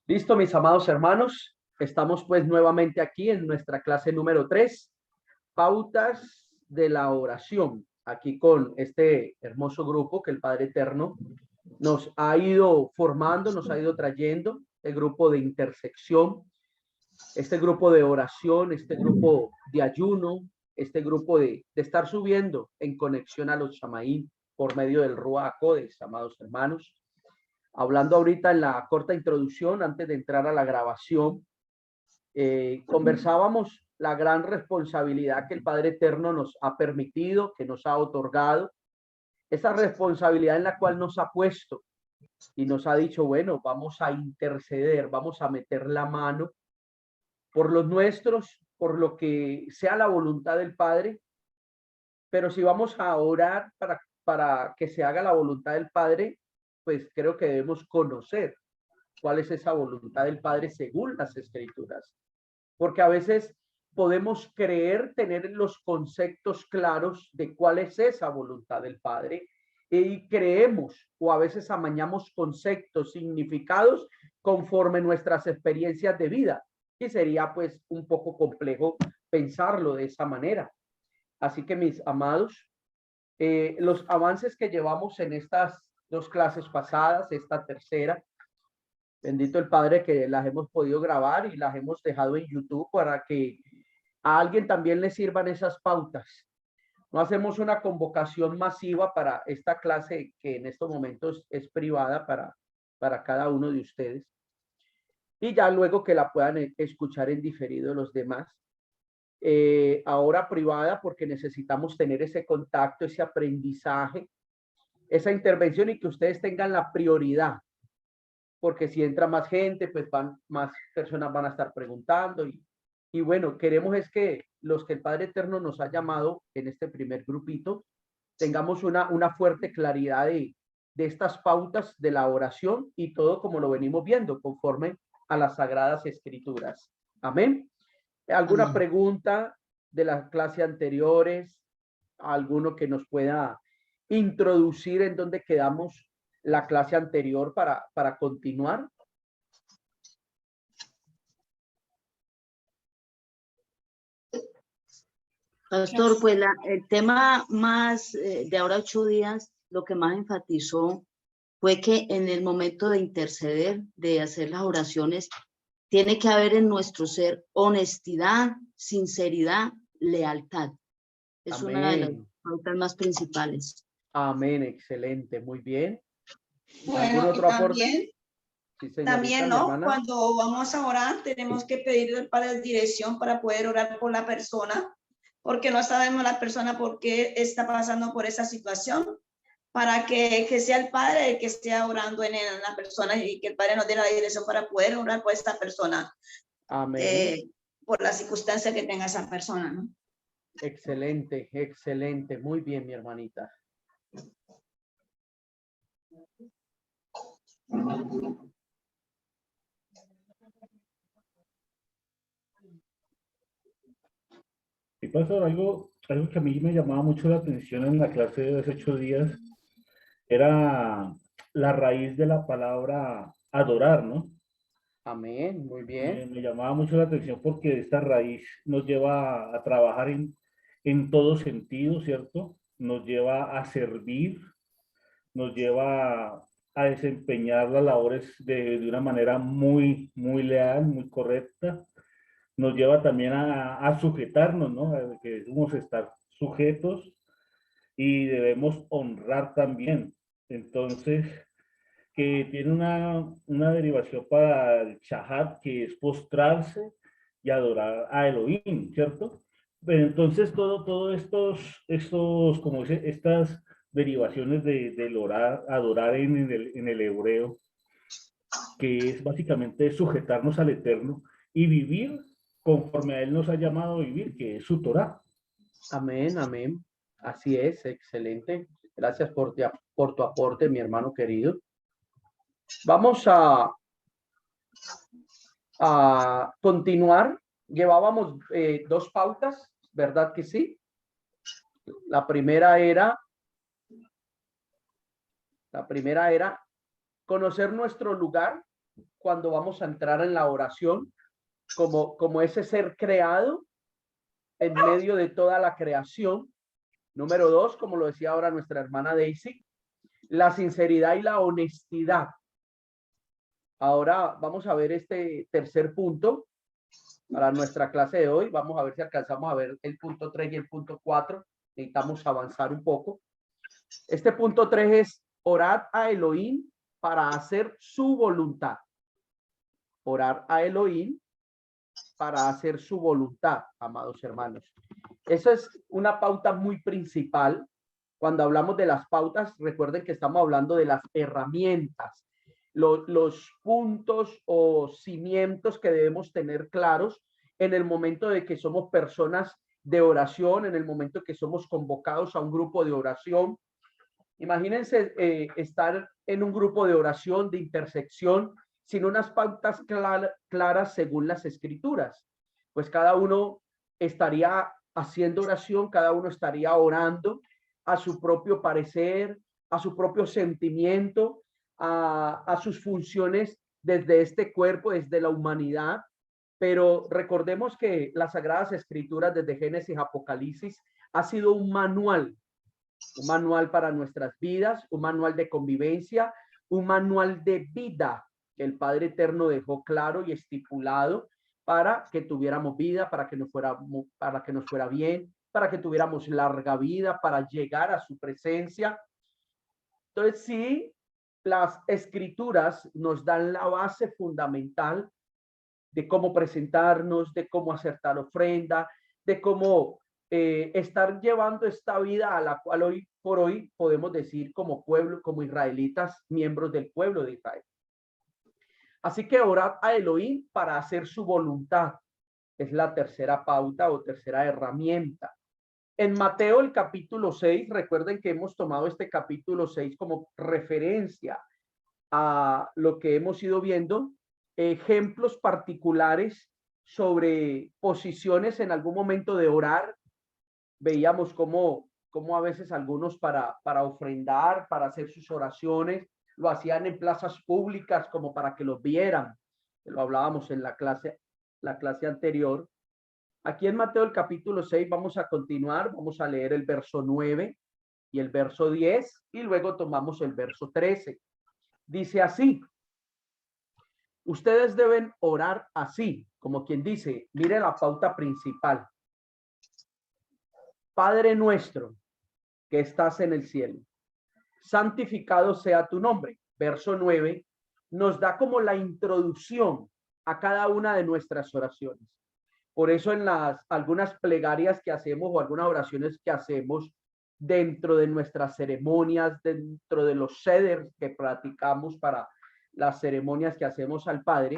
Listo, mis amados hermanos, estamos pues nuevamente aquí en nuestra clase número 3, pautas de la oración, aquí con este hermoso grupo que el Padre Eterno nos ha ido formando, nos ha ido trayendo, el grupo de intersección, este grupo de oración, este grupo de ayuno, este grupo de estar subiendo en conexión a los Shamaín por medio del Ruach HaKodesh, amados hermanos. Hablando ahorita en la corta introducción, antes de entrar a la grabación, conversábamos la gran responsabilidad que el Padre Eterno nos ha permitido, que nos ha otorgado, esa responsabilidad en la cual nos ha puesto y nos ha dicho, bueno, vamos a interceder, vamos a meter la mano por los nuestros, por lo que sea la voluntad del Padre, pero si vamos a orar para que se haga la voluntad del Padre, pues creo que debemos conocer cuál es esa voluntad del Padre según las Escrituras. Porque a veces podemos creer tener los conceptos claros de cuál es esa voluntad del Padre y creemos o a veces amañamos conceptos, significados conforme nuestras experiencias de vida. Y sería pues un poco complejo pensarlo de esa manera. Así que mis amados, los avances que llevamos en estas dos clases pasadas, esta tercera, bendito el Padre que las hemos podido grabar y las hemos dejado en YouTube para que a alguien también le sirvan esas pautas. No hacemos una convocación masiva para esta clase que en estos momentos es privada para cada uno de ustedes. Y ya luego que la puedan escuchar en diferido los demás. Ahora privada porque necesitamos tener ese contacto, ese aprendizaje, esa intervención y que ustedes tengan la prioridad. Porque si entra más gente, pues más personas van a estar preguntando y bueno, queremos es que los que el Padre Eterno nos ha llamado en este primer grupito, tengamos una fuerte claridad de estas pautas de la oración y todo como lo venimos viendo, conforme a las Sagradas Escrituras. Amén. ¿Alguna Amén. pregunta de las clases anteriores? ¿Alguno que nos pueda introducir en dónde quedamos la clase anterior para continuar? Pastor, pues el tema más de ahora 8 días, lo que más enfatizó fue que en el momento de interceder, de hacer las oraciones, tiene que haber en nuestro ser honestidad, sinceridad, lealtad. Es Amén. una de las pautas más principales. Amén, excelente, muy bien. Bueno, otro aporte? Sí, también, ¿no? hermana. Cuando vamos a orar, tenemos que pedirle al Padre dirección para poder orar por la persona, porque no sabemos la persona por qué está pasando por esa situación, para que sea el Padre el que esté orando en la persona y que el Padre nos dé la dirección para poder orar por esta persona. Amén. Por la circunstancia que tenga esa persona, ¿no? Excelente, excelente, muy bien, mi hermanita. Y pasó algo que a mí me llamaba mucho la atención en la clase de los 8 días, era la raíz de la palabra adorar, ¿no? Amén, muy bien. Me llamaba mucho la atención porque esta raíz nos lleva a trabajar en todo sentido, ¿cierto? Nos lleva a servir, nos lleva a desempeñar las labores de una manera muy, muy leal, muy correcta. Nos lleva también a sujetarnos, ¿no? A que debemos estar sujetos y debemos honrar también. Entonces, que tiene una derivación para el shahat, que es postrarse y adorar a Elohim, ¿cierto? Pero entonces todo estos, como dice, estas derivaciones del orar, adorar en el hebreo, que es básicamente sujetarnos al Eterno y vivir conforme a Él nos ha llamado a vivir, que es su Torah. Amén, amén. Así es, excelente. Gracias por tu aporte, mi hermano querido. Vamos a continuar. Llevábamos 2 pautas, ¿verdad que sí? La primera era conocer nuestro lugar cuando vamos a entrar en la oración, como ese ser creado en medio de toda la creación. Número 2, como lo decía ahora nuestra hermana Daisy, la sinceridad y la honestidad. Ahora vamos a ver este tercer punto para nuestra clase de hoy. Vamos a ver si alcanzamos a ver el punto 3 y el punto 4. Necesitamos avanzar un poco. Este punto 3 es orar a Elohim para hacer su voluntad. Orar a Elohim para hacer su voluntad, amados hermanos. Esa es una pauta muy principal. Cuando hablamos de las pautas, recuerden que estamos hablando de las herramientas, los puntos o cimientos que debemos tener claros en el momento de que somos personas de oración, en el momento que somos convocados a un grupo de oración. Imagínense estar en un grupo de oración, de intersección, sin unas pautas claras según las escrituras. Pues cada uno estaría haciendo oración, cada uno estaría orando a su propio parecer, a su propio sentimiento, a sus funciones desde este cuerpo, desde la humanidad. Pero recordemos que las Sagradas Escrituras desde Génesis a Apocalipsis ha sido un manual para nuestras vidas, un manual de convivencia, un manual de vida que el Padre Eterno dejó claro y estipulado para que tuviéramos vida, para que nos fuera bien, para que tuviéramos larga vida, para llegar a su presencia. Entonces, sí, las escrituras nos dan la base fundamental de cómo presentarnos, de cómo acertar ofrenda, de cómo estar llevando esta vida a la cual hoy por hoy podemos decir como pueblo, como israelitas, miembros del pueblo de Israel. Así que orad a Elohim para hacer su voluntad. Es la tercera pauta o tercera herramienta. En Mateo el capítulo 6, recuerden que hemos tomado este capítulo 6 como referencia a lo que hemos ido viendo, ejemplos particulares sobre posiciones en algún momento de orar. Veíamos cómo a veces algunos para ofrendar, para hacer sus oraciones, lo hacían en plazas públicas como para que los vieran. Lo hablábamos en la clase anterior. Aquí en Mateo el capítulo 6 vamos a continuar, vamos a leer el verso 9 y el verso 10 y luego tomamos el verso 13. Dice así: ustedes deben orar así, como quien dice, mire la pauta principal. Padre nuestro que estás en el cielo, santificado sea tu nombre. Verso 9 nos da como la introducción a cada una de nuestras oraciones. Por eso en algunas plegarias que hacemos o algunas oraciones que hacemos dentro de nuestras ceremonias, dentro de los seders que practicamos para las ceremonias que hacemos al Padre,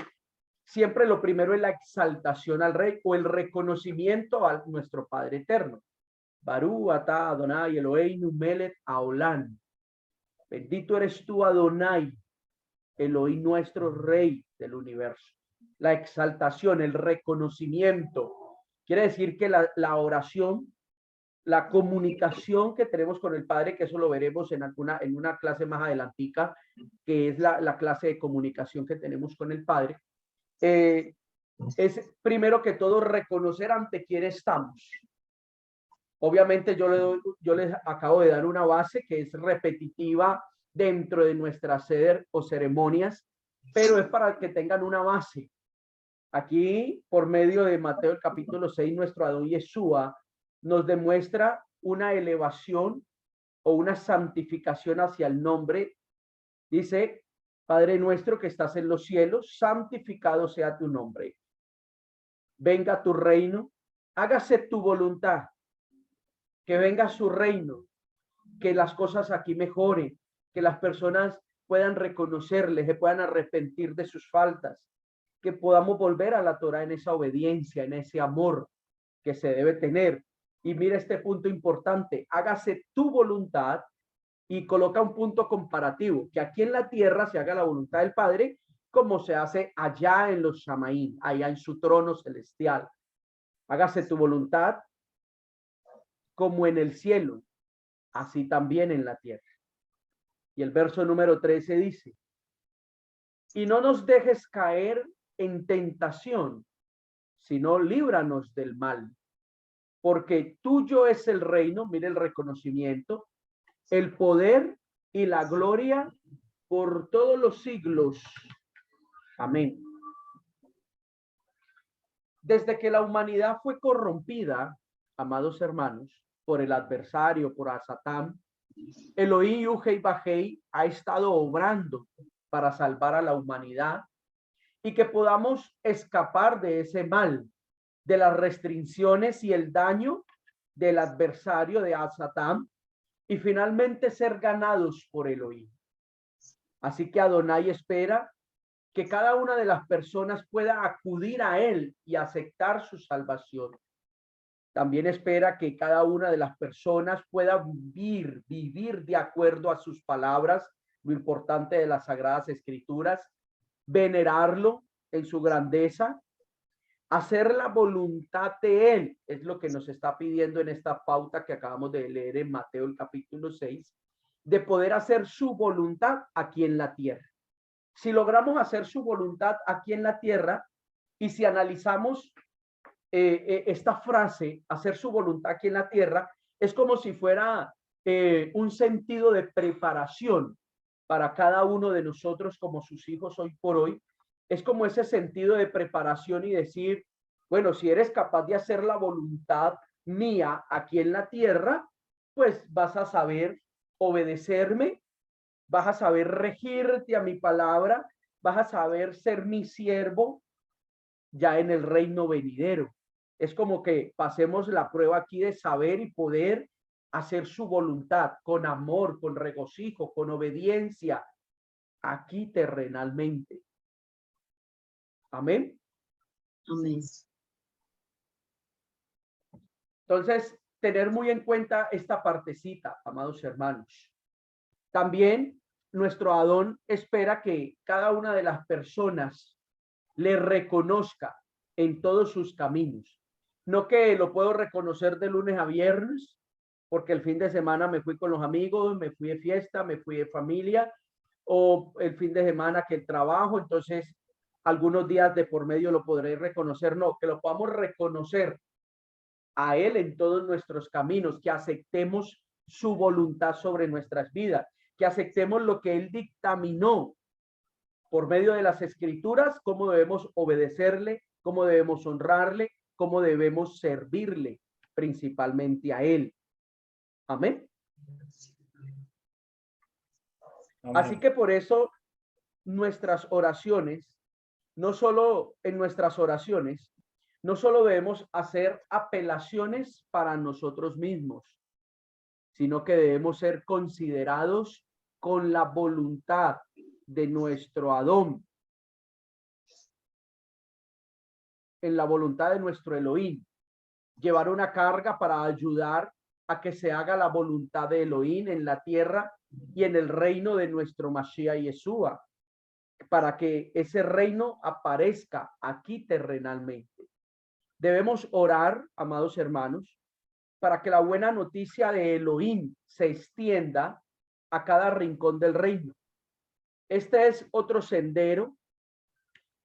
siempre lo primero es la exaltación al Rey o el reconocimiento a nuestro Padre eterno. Barú atá Adonai Eloheinu melech haolam. Bendito eres tú, Adonai, Elohim, nuestro Rey del universo. La exaltación, el reconocimiento. Quiere decir que la oración, la comunicación que tenemos con el Padre, que eso lo veremos en una clase más adelantica, que es la clase de comunicación que tenemos con el Padre, es primero que todo reconocer ante quién estamos. Obviamente yo les acabo de dar una base que es repetitiva dentro de nuestra seder o ceremonias, pero es para que tengan una base. Aquí, por medio de Mateo el capítulo 6, nuestro Adón Yeshua nos demuestra una elevación o una santificación hacia el nombre. Dice: Padre nuestro que estás en los cielos, santificado sea tu nombre. Venga tu reino, hágase tu voluntad, que venga su reino, que las cosas aquí mejoren, que las personas puedan reconocerle, se puedan arrepentir de sus faltas, que podamos volver a la Torah en esa obediencia, en ese amor que se debe tener. Y mira este punto importante: hágase tu voluntad, y coloca un punto comparativo, que aquí en la tierra se haga la voluntad del Padre como se hace allá en los Shamaín, allá en su trono celestial. Hágase tu voluntad como en el cielo, así también en la tierra. Y el verso número 13 dice: y no nos dejes caer en tentación, sino líbranos del mal. Porque tuyo es el reino, mire el reconocimiento, el poder y la gloria por todos los siglos. Amén. Desde que la humanidad fue corrompida, amados hermanos, por el adversario, por Satán, Elohim Yuhei Bajei ha estado obrando para salvar a la humanidad y que podamos escapar de ese mal, de las restricciones y el daño del adversario de Satán y finalmente ser ganados por Elohim. Así que Adonai espera que cada una de las personas pueda acudir a él y aceptar su salvación. También espera que cada una de las personas pueda vivir de acuerdo a sus palabras, lo importante de las Sagradas Escrituras, venerarlo en su grandeza, hacer la voluntad de él, es lo que nos está pidiendo en esta pauta que acabamos de leer en Mateo el capítulo 6, de poder hacer su voluntad aquí en la tierra. Si logramos hacer su voluntad aquí en la tierra, y si analizamos esta frase, hacer su voluntad aquí en la tierra, es como si fuera un sentido de preparación para cada uno de nosotros como sus hijos hoy por hoy. Es como ese sentido de preparación y decir, bueno, si eres capaz de hacer la voluntad mía aquí en la tierra, pues vas a saber obedecerme, vas a saber regirte a mi palabra, vas a saber ser mi siervo ya en el reino venidero. Es como que pasemos la prueba aquí de saber y poder hacer su voluntad con amor, con regocijo, con obediencia, aquí terrenalmente. Amén. Amén. Entonces, tener muy en cuenta esta partecita, amados hermanos. También nuestro Adón espera que cada una de las personas le reconozca en todos sus caminos. No que lo puedo reconocer de lunes a viernes, porque el fin de semana me fui con los amigos, me fui de fiesta, me fui de familia, o el fin de semana que el trabajo, entonces algunos días de por medio lo podré reconocer. No, que lo podamos reconocer a él en todos nuestros caminos, que aceptemos su voluntad sobre nuestras vidas, que aceptemos lo que él dictaminó por medio de las escrituras, cómo debemos obedecerle, cómo debemos honrarle, cómo debemos servirle principalmente a él. Amén. Amén. Así que por eso nuestras oraciones, no solo en nuestras oraciones, no solo debemos hacer apelaciones para nosotros mismos, sino que debemos ser considerados con la voluntad de nuestro Adón, en la voluntad de nuestro Elohim, llevar una carga para ayudar a que se haga la voluntad de Elohim en la tierra y en el reino de nuestro Mashiach Yeshua, para que ese reino aparezca aquí terrenalmente. Debemos orar, amados hermanos, para que la buena noticia de Elohim se extienda a cada rincón del reino. Este es otro sendero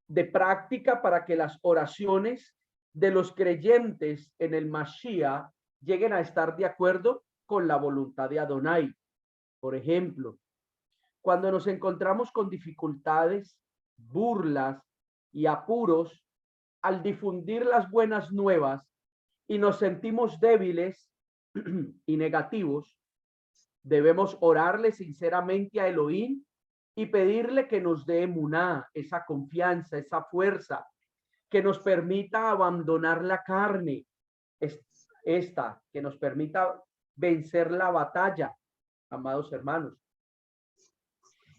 de práctica para que las oraciones de los creyentes en el Mashiach lleguen a estar de acuerdo con la voluntad de Adonai. Por ejemplo, cuando nos encontramos con dificultades, burlas y apuros al difundir las buenas nuevas y nos sentimos débiles y negativos, debemos orarle sinceramente a Elohim y pedirle que nos dé emuná, esa confianza, esa fuerza, que nos permita abandonar la carne, que nos permita vencer la batalla, amados hermanos,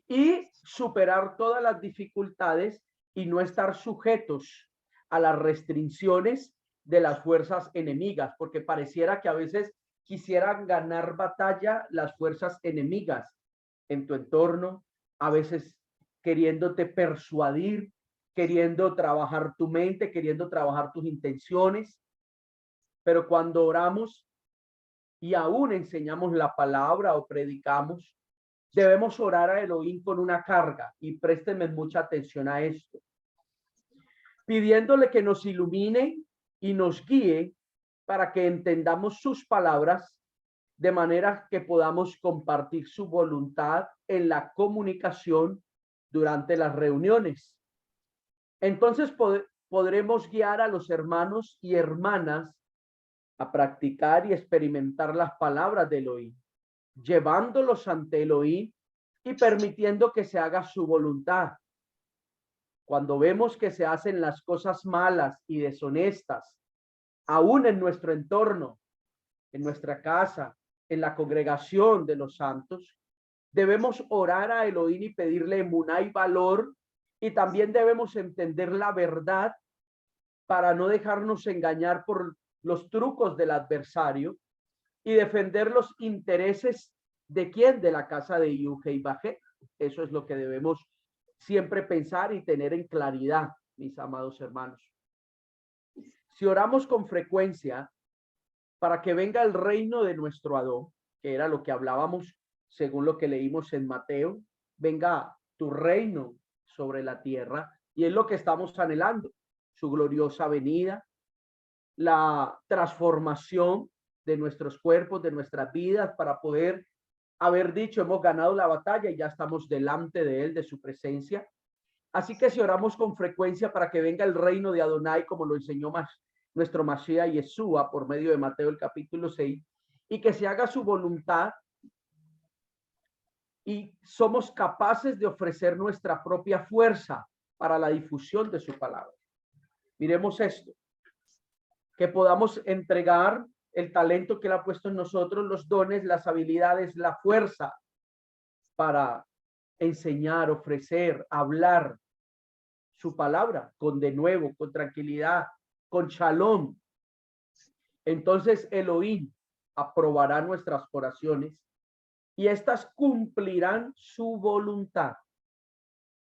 y superar todas las dificultades y no estar sujetos a las restricciones de las fuerzas enemigas, porque pareciera que a veces quisieran ganar batalla las fuerzas enemigas en tu entorno, a veces queriéndote persuadir, queriendo trabajar tu mente, queriendo trabajar tus intenciones. Pero cuando oramos y aún enseñamos la palabra o predicamos, debemos orar a Elohim con una carga, y préstenme mucha atención a esto, pidiéndole que nos ilumine y nos guíe para que entendamos sus palabras, de manera que podamos compartir su voluntad en la comunicación durante las reuniones. Entonces podremos guiar a los hermanos y hermanas a practicar y experimentar las palabras de Elohim, llevándolos ante Elohim y permitiendo que se haga su voluntad. Cuando vemos que se hacen las cosas malas y deshonestas, aún en nuestro entorno, en nuestra casa, en la congregación de los santos, debemos orar a Elohim y pedirle emuná y valor, y también debemos entender la verdad para no dejarnos engañar por los trucos del adversario y defender los intereses de quién, de la casa de Yuhe y Bajé. Eso es lo que debemos siempre pensar y tener en claridad, mis amados hermanos. Si oramos con frecuencia para que venga el reino de nuestro Adón, que era lo que hablábamos según lo que leímos en Mateo, venga tu reino sobre la tierra, y es lo que estamos anhelando, su gloriosa venida, la transformación de nuestros cuerpos, de nuestras vidas, para poder haber dicho, hemos ganado la batalla y ya estamos delante de él, de su presencia. Así que si oramos con frecuencia para que venga el reino de Adonai, como lo enseñó nuestro Mashiach Yeshua por medio de Mateo el capítulo 6, y que se haga su voluntad, y somos capaces de ofrecer nuestra propia fuerza para la difusión de su palabra. Miremos esto, que podamos entregar el talento que él ha puesto en nosotros, los dones, las habilidades, la fuerza para enseñar, ofrecer, hablar su palabra con denuedo, con tranquilidad, con shalom. Entonces Elohim aprobará nuestras oraciones y estas cumplirán su voluntad.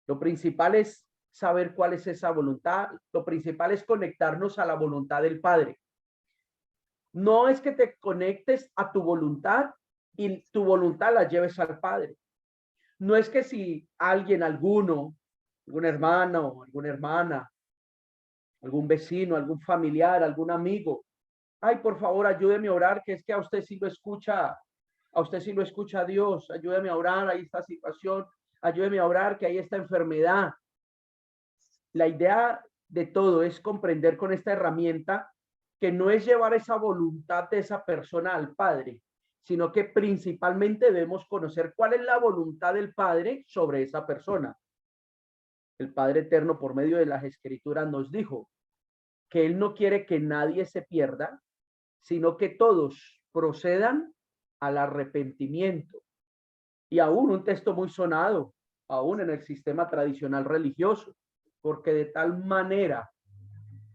Lo principal es saber cuál es esa voluntad. Lo principal es conectarnos a la voluntad del Padre. No es que te conectes a tu voluntad y tu voluntad la lleves al Padre. No es que si alguien, algún hermano, alguna hermana, algún vecino, algún familiar, algún amigo, ay, por favor, ayúdeme a orar, que es que a usted sí lo escucha, Dios, ayúdeme a orar, ahí está situación, ayúdeme a orar, que ahí está enfermedad. La idea de todo es comprender con esta herramienta que no es llevar esa voluntad de esa persona al Padre, sino que principalmente debemos conocer cuál es la voluntad del Padre sobre esa persona. El Padre Eterno, por medio de las Escrituras, nos dijo que Él no quiere que nadie se pierda, sino que todos procedan al arrepentimiento. Y aún un texto muy sonado, aún en el sistema tradicional religioso, porque de tal manera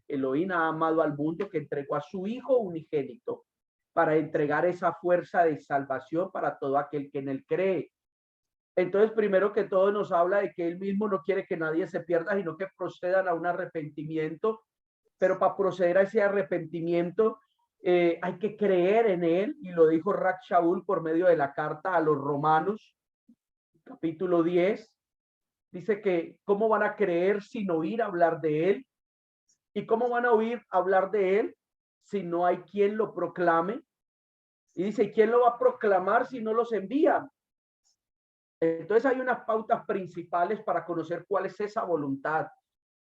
Elohim ha amado al mundo que entregó a su Hijo unigénito para entregar esa fuerza de salvación para todo aquel que en él cree. Entonces, primero que todo nos habla de que él mismo no quiere que nadie se pierda, sino que procedan a un arrepentimiento, pero para proceder a ese arrepentimiento hay que creer en él, y lo dijo Rak Shaul por medio de la carta a los Romanos, capítulo 10, dice que cómo van a creer sin oír hablar de él, y cómo van a oír hablar de él si no hay quien lo proclame, y dice, ¿quién lo va a proclamar si no los envía? Entonces hay unas pautas principales para conocer cuál es esa voluntad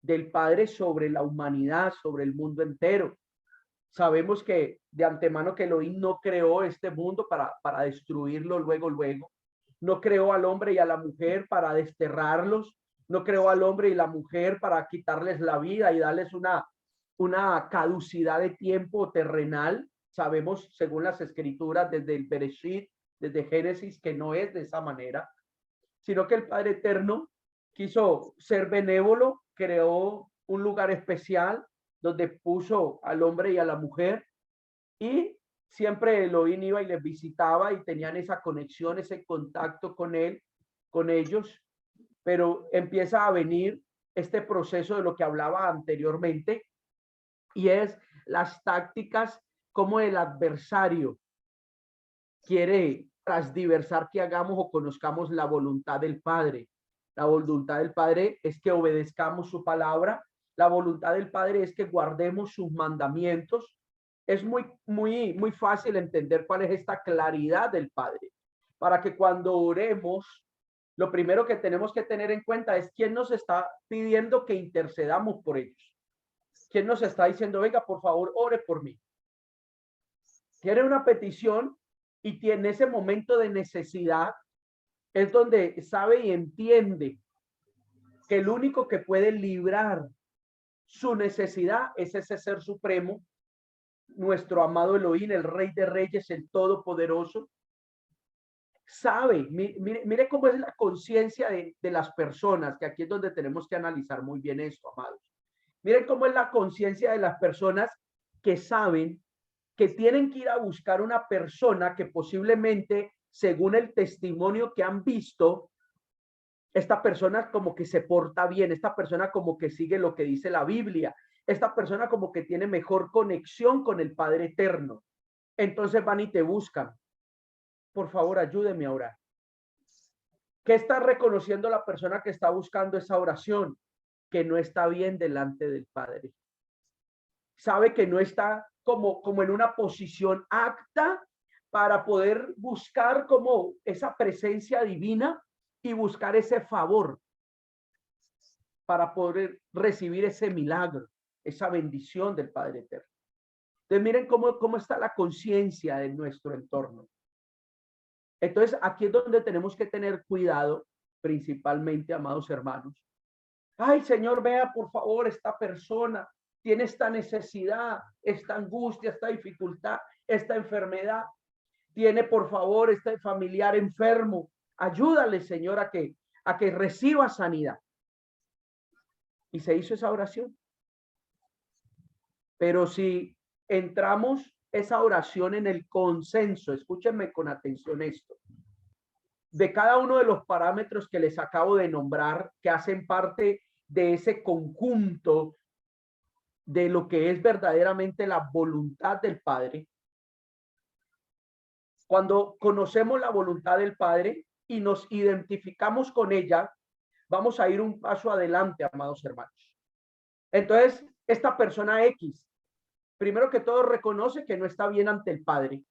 del Padre sobre la humanidad, sobre el mundo entero. Sabemos que de antemano que Elohim no creó este mundo para destruirlo luego. No creó al hombre y a la mujer para desterrarlos. No creó al hombre y la mujer para quitarles la vida y darles una caducidad de tiempo terrenal. Sabemos, según las Escrituras, desde el Bereshit, desde Génesis, que no es de esa manera, sino que el Padre Eterno quiso ser benévolo, creó un lugar especial donde puso al hombre y a la mujer, y siempre Elohim iba y les visitaba y tenían esa conexión, ese contacto con él, con ellos, pero empieza a venir este proceso de lo que hablaba anteriormente, y es las tácticas como el adversario quiere transdiversar que hagamos o conozcamos la voluntad del Padre. La voluntad del Padre es que obedezcamos su palabra. La voluntad del Padre es que guardemos sus mandamientos. Es muy fácil entender cuál es esta claridad del Padre. Para que cuando oremos, lo primero que tenemos que tener en cuenta es quién nos está pidiendo que intercedamos por ellos. ¿Quién nos está diciendo, venga, por favor, ore por mí? Tiene una petición y tiene ese momento de necesidad, es donde sabe y entiende que el único que puede librar su necesidad es ese ser supremo, nuestro amado Elohim, el Rey de Reyes, el Todopoderoso. Sabe, mire cómo es la conciencia de las personas, que aquí es donde tenemos que analizar muy bien esto, amados. Miren cómo es la conciencia de las personas que saben que tienen que ir a buscar una persona que posiblemente, según el testimonio que han visto, esta persona como que se porta bien, esta persona como que sigue lo que dice la Biblia, esta persona como que tiene mejor conexión con el Padre Eterno. Entonces van y te buscan. Por favor, ayúdeme a orar. ¿Qué está reconociendo la persona que está buscando esa oración? Que no está bien delante del Padre. Sabe que no está como en una posición apta para poder buscar como esa presencia divina y buscar ese favor para poder recibir ese milagro, esa bendición del Padre Eterno. Entonces miren cómo está la conciencia de nuestro entorno. Entonces aquí es donde tenemos que tener cuidado, principalmente, amados hermanos. Ay, Señor, vea por favor, esta persona tiene esta necesidad, esta angustia, esta dificultad, esta enfermedad. Tiene, por favor, este familiar enfermo. Ayúdale, Señor, a que reciba sanidad. Y se hizo esa oración. Pero si entramos esa oración en el consenso, escúchenme con atención esto, de cada uno de los parámetros que les acabo de nombrar, que hacen parte de ese conjunto de lo que es verdaderamente la voluntad del Padre. Cuando conocemos la voluntad del Padre y nos identificamos con ella, vamos a ir un paso adelante, amados hermanos. Entonces, esta persona X, primero que todo, reconoce que no está bien ante el Padre,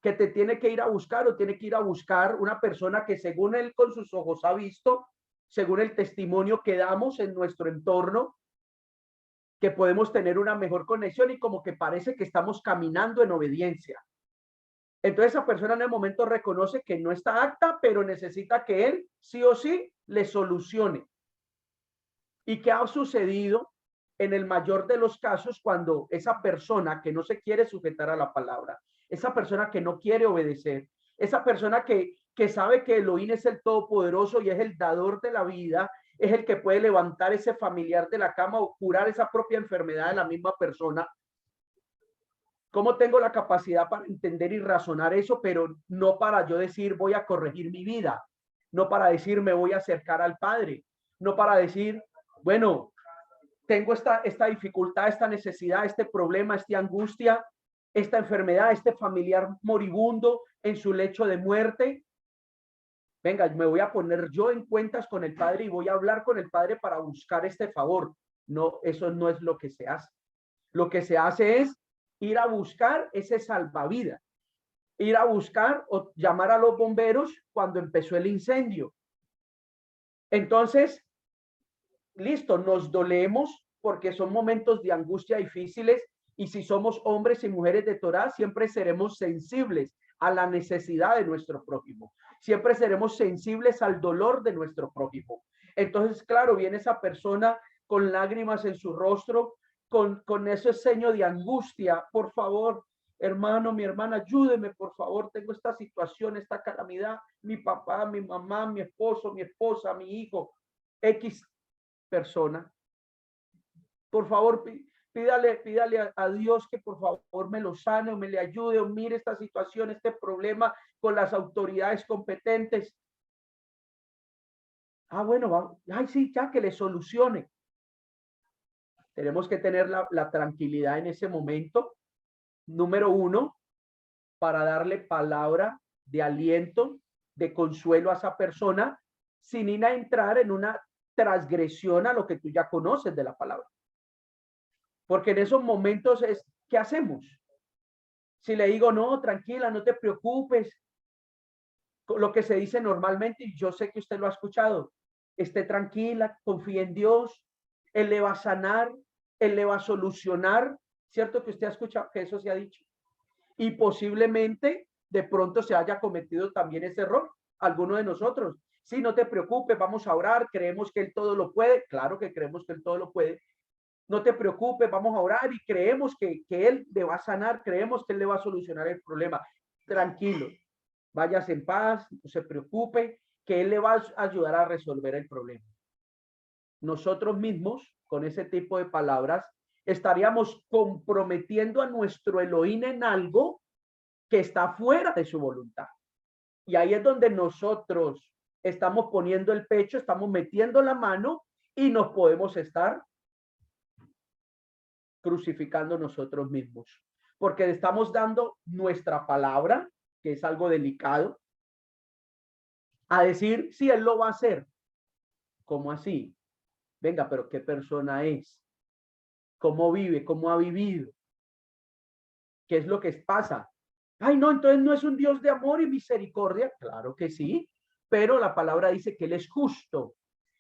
que te tiene que ir a buscar o tiene que ir a buscar una persona que según él con sus ojos ha visto, según el testimonio que damos en nuestro entorno, que podemos tener una mejor conexión y como que parece que estamos caminando en obediencia. Entonces esa persona en el momento reconoce que no está apta, pero necesita que él sí o sí le solucione. ¿Y qué ha sucedido en el mayor de los casos cuando esa persona que no se quiere sujetar a la palabra, esa persona que no quiere obedecer, esa persona que sabe que Elohim es el Todopoderoso y es el dador de la vida, es el que puede levantar ese familiar de la cama o curar esa propia enfermedad de la misma persona? ¿Cómo tengo la capacidad para entender y razonar eso, pero no para yo decir voy a corregir mi vida, no para decir me voy a acercar al Padre, no para decir, bueno, tengo esta dificultad, esta necesidad, este problema, esta angustia, esta enfermedad, este familiar moribundo en su lecho de muerte? Venga, me voy a poner yo en cuentas con el Padre y voy a hablar con el Padre para buscar este favor. No, eso no es lo que se hace. Lo que se hace es ir a buscar ese salvavidas, ir a buscar o llamar a los bomberos cuando empezó el incendio. Entonces, listo, nos dolemos porque son momentos de angustia difíciles y si somos hombres y mujeres de Torá, siempre seremos sensibles a la necesidad de nuestro prójimo. Siempre seremos sensibles al dolor de nuestro prójimo. Entonces, claro, viene esa persona con lágrimas en su rostro, con ese seño de angustia. Por favor, hermano, mi hermana, ayúdeme, por favor, tengo esta situación, esta calamidad, mi papá, mi mamá, mi esposo, mi esposa, mi hijo, X persona. Por favor, pídale a Dios que por favor me lo sane o me le ayude o mire esta situación, este problema con las autoridades competentes. Bueno, ay, sí, ya que le solucione. Tenemos que tener la tranquilidad en ese momento, número uno, para darle palabra de aliento, de consuelo a esa persona, sin ir a entrar en una transgresión a lo que tú ya conoces de la palabra. Porque en esos momentos es, ¿qué hacemos? Si le digo, no, tranquila, no te preocupes, lo que se dice normalmente, y yo sé que usted lo ha escuchado, esté tranquila, confíe en Dios, Él le va a sanar, Él le va a solucionar, ¿cierto que usted ha escuchado que eso se ha dicho? Y posiblemente de pronto se haya cometido también ese error, alguno de nosotros. Sí, no te preocupes, vamos a orar, creemos que Él todo lo puede, claro que creemos que Él todo lo puede. No te preocupes, vamos a orar y creemos que Él le va a sanar, creemos que Él le va a solucionar el problema. Tranquilo, váyase en paz, no se preocupe, que Él le va a ayudar a resolver el problema. Nosotros mismos, con ese tipo de palabras, estaríamos comprometiendo a nuestro Elohim en algo que está fuera de su voluntad. Y ahí es donde nosotros estamos poniendo el pecho, estamos metiendo la mano y nos podemos estar crucificando nosotros mismos. Porque estamos dando nuestra palabra, que es algo delicado, a decir, sí, Él lo va a hacer. ¿Cómo así? Venga, pero ¿qué persona es? ¿Cómo vive? ¿Cómo ha vivido? ¿Qué es lo que pasa? Ay, no, entonces no es un Dios de amor y misericordia. Claro que sí, pero la palabra dice que Él es justo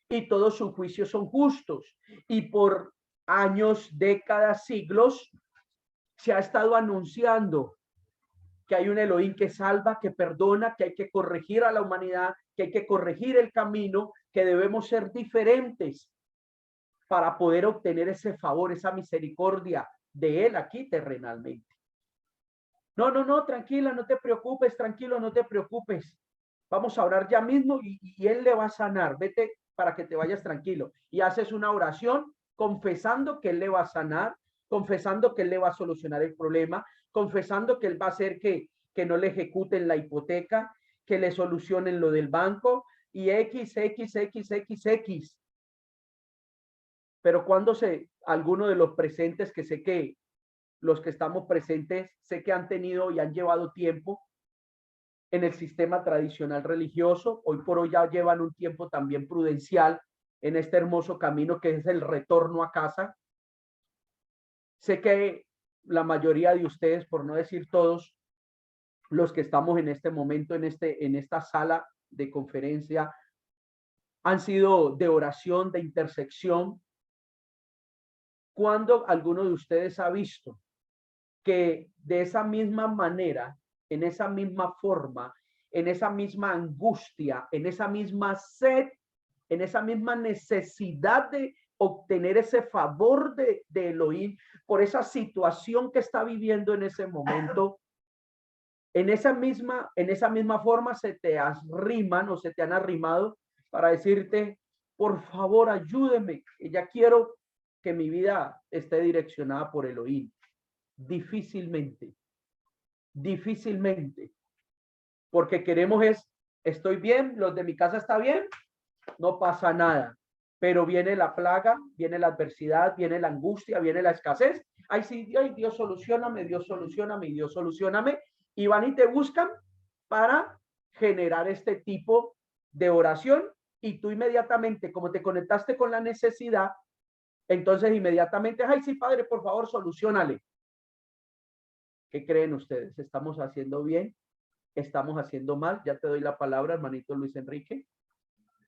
y todos sus juicios son justos. Y por años, décadas, siglos, se ha estado anunciando que hay un Elohim que salva, que perdona, que hay que corregir a la humanidad, que hay que corregir el camino, que debemos ser diferentes para poder obtener ese favor, esa misericordia de Él aquí terrenalmente. No, no, no, tranquila, no te preocupes, tranquilo, no te preocupes. Vamos a orar ya mismo y Él le va a sanar. Vete para que te vayas tranquilo. Y haces una oración confesando que Él le va a sanar, confesando que Él le va a solucionar el problema, confesando que Él va a hacer que no le ejecuten la hipoteca, que le solucionen lo del banco y X. Pero cuando alguno de los presentes, que sé que los que estamos presentes, sé que han tenido y han llevado tiempo en el sistema tradicional religioso, hoy por hoy ya llevan un tiempo también prudencial en este hermoso camino que es el retorno a casa. Sé que la mayoría de ustedes, por no decir todos, los que estamos en este momento, en esta sala de conferencia, han sido de oración, de intersección. ¿Cuándo alguno de ustedes ha visto que de esa misma manera, en esa misma forma, en esa misma angustia, en esa misma sed, en esa misma necesidad de obtener ese favor de Elohim por esa situación que está viviendo en ese momento, en esa misma forma se te arriman o se te han arrimado para decirte, por favor, ayúdeme, que ya quiero que mi vida esté direccionada por Elohim? Difícilmente, porque queremos estoy bien, los de mi casa está bien, no pasa nada, pero viene la plaga, viene la adversidad, viene la angustia, viene la escasez. Ay, sí, ay, Dios solucioname, Dios solucioname, Dios solucioname, y van y te buscan para generar este tipo de oración, y tú inmediatamente, como te conectaste con la necesidad, entonces inmediatamente, ay, sí, Padre, por favor, solucionale. ¿Qué creen ustedes? ¿Estamos haciendo bien? ¿Estamos haciendo mal? Ya te doy la palabra, hermanito Luis Enrique.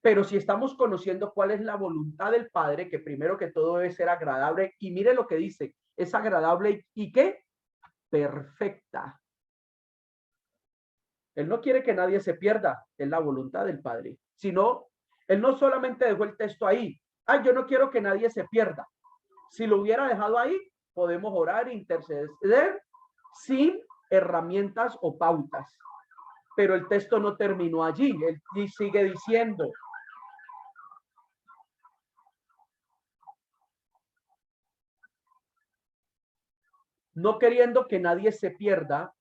Pero si estamos conociendo cuál es la voluntad del Padre, que primero que todo debe ser agradable, y mire lo que dice, es agradable y ¿qué? Perfecta. Él no quiere que nadie se pierda, es la voluntad del Padre. Sino, Él no solamente dejó el texto ahí, ay, yo no quiero que nadie se pierda. Si lo hubiera dejado ahí, podemos orar, interceder, sin herramientas o pautas. Pero el texto no terminó allí. Él sigue diciendo, no queriendo que nadie se pierda,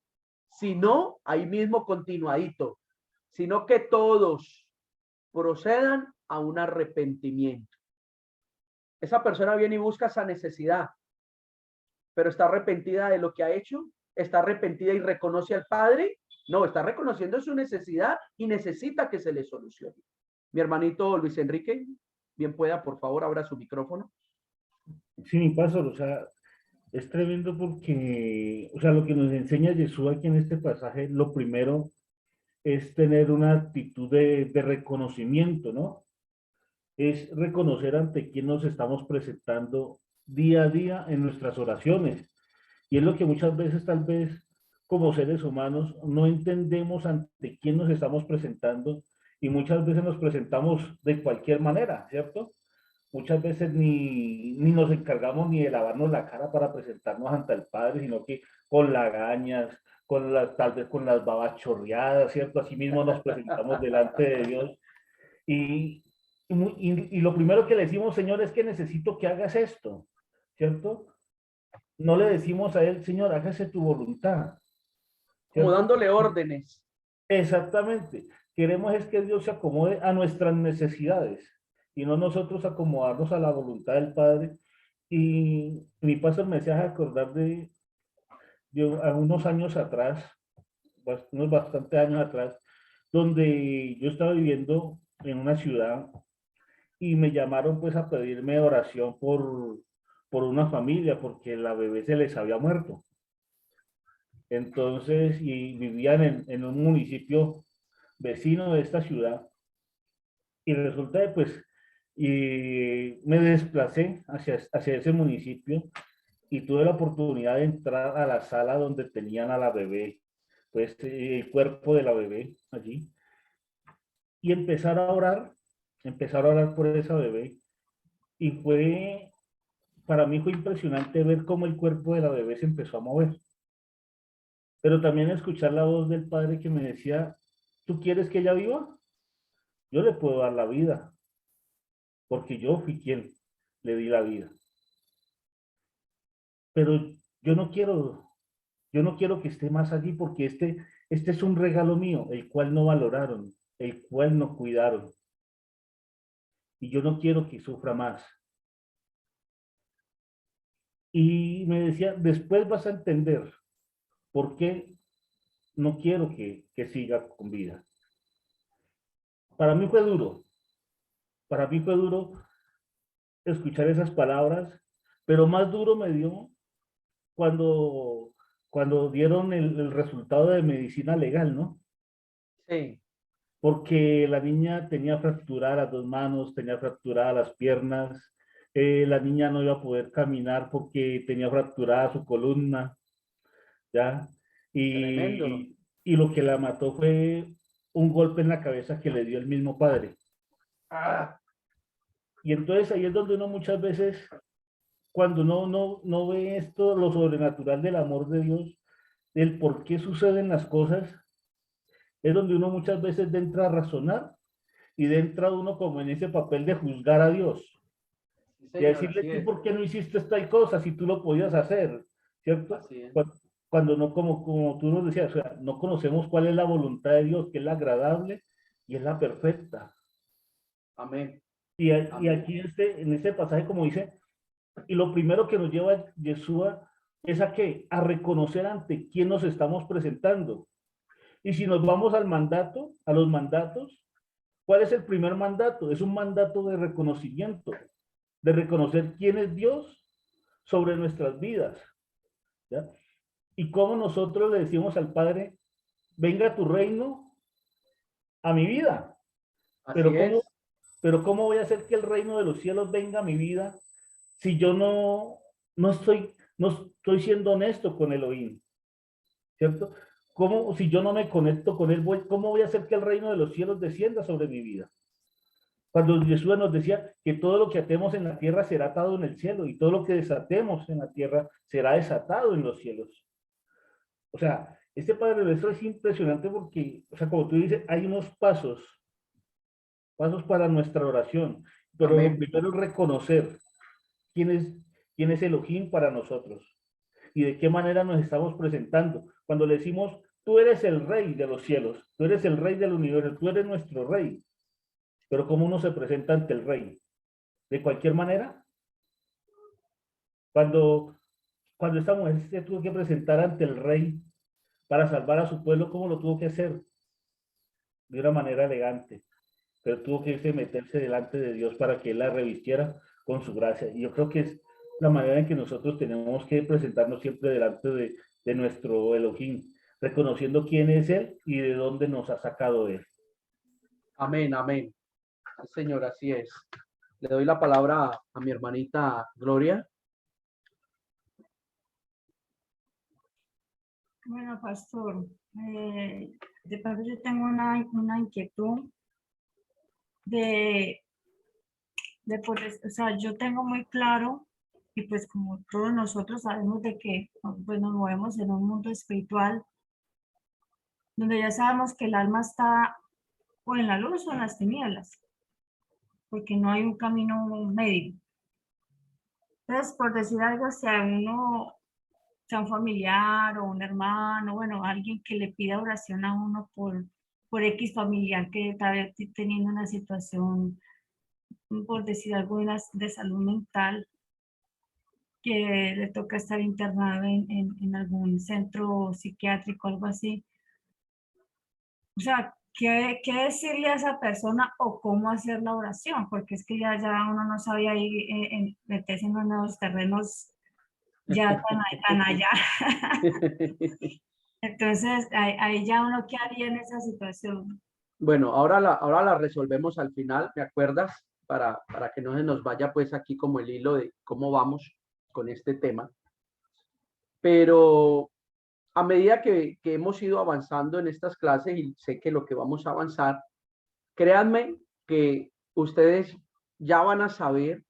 sino ahí mismo continuadito, sino que todos procedan a un arrepentimiento. Esa persona viene y busca esa necesidad, pero está arrepentida de lo que ha hecho, está arrepentida y reconoce al Padre, No, está reconociendo su necesidad y necesita que se le solucione. Mi hermanito Luis Enrique, bien pueda, por favor, abra su micrófono. Sí, mi pastor, o sea, es tremendo porque, o sea, lo que nos enseña Jesús aquí en este pasaje, lo primero es tener una actitud de reconocimiento, ¿no? Es reconocer ante quién nos estamos presentando día a día en nuestras oraciones. Y es lo que muchas veces, tal vez, como seres humanos, no entendemos ante quién nos estamos presentando y muchas veces nos presentamos de cualquier manera, ¿cierto? Muchas veces ni nos encargamos ni de lavarnos la cara para presentarnos ante el Padre, sino que con lagañas, tal vez con las babas chorreadas, ¿cierto? Así mismo nos presentamos delante de Dios. Y, y lo primero que le decimos, Señor, es que necesito que hagas esto, ¿cierto? No le decimos a Él, Señor, hágase tu voluntad, Como ¿cierto? dándole órdenes. Exactamente. Queremos es que Dios se acomode a nuestras necesidades y no nosotros acomodarnos a la voluntad del Padre. Y mi pastor me hacía acordar de unos años atrás, unos bastantes años atrás, donde yo estaba viviendo en una ciudad y me llamaron pues a pedirme oración por una familia porque la bebé se les había muerto. Entonces, y vivían en un municipio vecino de esta ciudad. Y resulta que pues y me desplacé hacia ese municipio y tuve la oportunidad de entrar a la sala donde tenían a la bebé, pues el cuerpo de la bebé allí, y empezar a orar por esa bebé. Y para mí fue impresionante ver cómo el cuerpo de la bebé se empezó a mover. Pero también escuchar la voz del padre que me decía, ¿tú quieres que ella viva? Yo le puedo dar la vida, porque yo fui quien le di la vida. Pero yo no quiero, yo no quiero que esté más allí porque este es un regalo mío, el cual no valoraron, el cual no cuidaron. Y yo no quiero que sufra más. Y me decía, después vas a entender por qué no quiero que siga con vida. Para mí fue duro, para mí fue duro escuchar esas palabras, pero más duro me dio cuando, cuando dieron el resultado de medicina legal, ¿no? Sí. Porque la niña tenía fracturadas las dos manos, tenía fracturadas las piernas, la niña no iba a poder caminar porque tenía fracturada su columna, ¿ya? Tremendo. Y lo que la mató fue un golpe en la cabeza que le dio el mismo padre. Ah, Y entonces ahí es donde uno muchas veces, cuando uno no ve esto, lo sobrenatural del amor de Dios, del por qué suceden las cosas, es donde uno muchas veces entra a razonar y entra uno como en ese papel de juzgar a Dios sí, y a señor, decirle, así ¿tú es. por qué no hiciste esta cosa si tú lo podías hacer? ¿Cierto? Así es. Cuando no, como tú nos decías, o sea, no conocemos cuál es la voluntad de Dios, que es la agradable y es la perfecta. Amén. Y Amén. aquí en este pasaje, como dice, y lo primero que nos lleva Yeshua es a qué? A reconocer ante quién nos estamos presentando. Y si nos vamos al mandato, a los mandatos, ¿cuál es el primer mandato? Es un mandato de reconocimiento, de reconocer quién es Dios sobre nuestras vidas. ¿Ya? Y cómo nosotros le decimos al Padre, venga tu reino a mi vida. Así Pero ¿cómo, es. pero ¿cómo voy a hacer que el reino de los cielos venga a mi vida si yo no estoy siendo honesto con Elohim? ¿Cierto? ¿Cómo, si yo no me conecto con él, cómo voy a hacer que el reino de los cielos descienda sobre mi vida? Cuando Jesús nos decía que todo lo que atemos en la tierra será atado en el cielo y todo lo que desatemos en la tierra será desatado en los cielos. O sea, este Padre Nuestro es impresionante porque, o sea, como tú dices, hay unos pasos para nuestra oración, pero lo Amén. primero es reconocer quién es, quién es Elohim para nosotros y de qué manera nos estamos presentando. Cuando le decimos, tú eres el rey de los cielos, tú eres el rey del universo, tú eres nuestro rey, pero ¿cómo uno se presenta ante el rey? ¿De cualquier manera? Cuando esta mujer se tuvo que presentar ante el rey, para salvar a su pueblo, ¿cómo lo tuvo que hacer? De una manera elegante, pero tuvo que irse meterse delante de Dios para que Él la revistiera con su gracia. Y yo creo que es la manera en que nosotros tenemos que presentarnos siempre delante de nuestro Elohim, reconociendo quién es Él y de dónde nos ha sacado Él. Amén, amén. Sí, Señor, así es. Le doy la palabra a mi hermanita Gloria. Bueno, pastor, de paso yo tengo una inquietud de o sea, yo tengo muy claro, y pues como todos nosotros sabemos de que pues nos movemos en un mundo espiritual, donde ya sabemos que el alma está o en la luz o en las tinieblas, porque no hay un camino medio. Entonces, por decir algo, si a uno, sea un familiar o un hermano, bueno, alguien que le pida oración a uno por X familiar que está teniendo una situación, por decir algo, de salud mental, que le toca estar internado en algún centro psiquiátrico, algo así. O sea, ¿qué decirle a esa persona o cómo hacer la oración? Porque es que ya uno no sabía ahí meterse en unos terrenos ya tan allá. Entonces, ahí ya uno qué haría en esa situación. Bueno, ahora la resolvemos al final, ¿me acuerdas? Para que no se nos vaya pues aquí como el hilo de cómo vamos con este tema. Pero a medida que hemos ido avanzando en estas clases, y sé que lo que vamos a avanzar, créanme que ustedes ya van a saber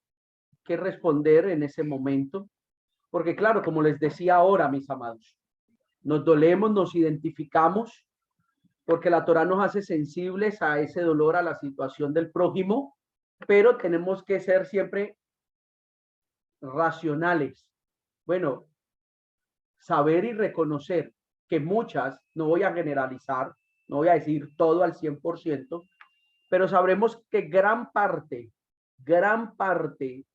qué responder en ese momento, porque claro, como les decía ahora, mis amados, nos dolemos, nos identificamos, porque la Torá nos hace sensibles a ese dolor, a la situación del prójimo, pero tenemos que ser siempre racionales. Bueno, saber y reconocer que muchas, no voy a generalizar, no voy a decir todo al 100%, pero sabremos que gran parte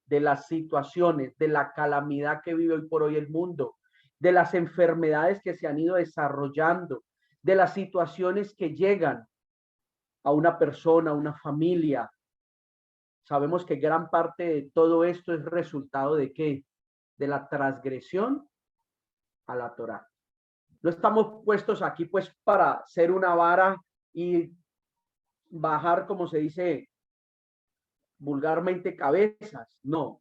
de las situaciones, de la calamidad que vive hoy por hoy el mundo, de las enfermedades que se han ido desarrollando, de las situaciones que llegan a una persona, a una familia, sabemos que gran parte de todo esto es resultado de qué? De la transgresión a la Torá. No estamos puestos aquí pues para ser una vara y bajar, como se dice vulgarmente, cabezas. No,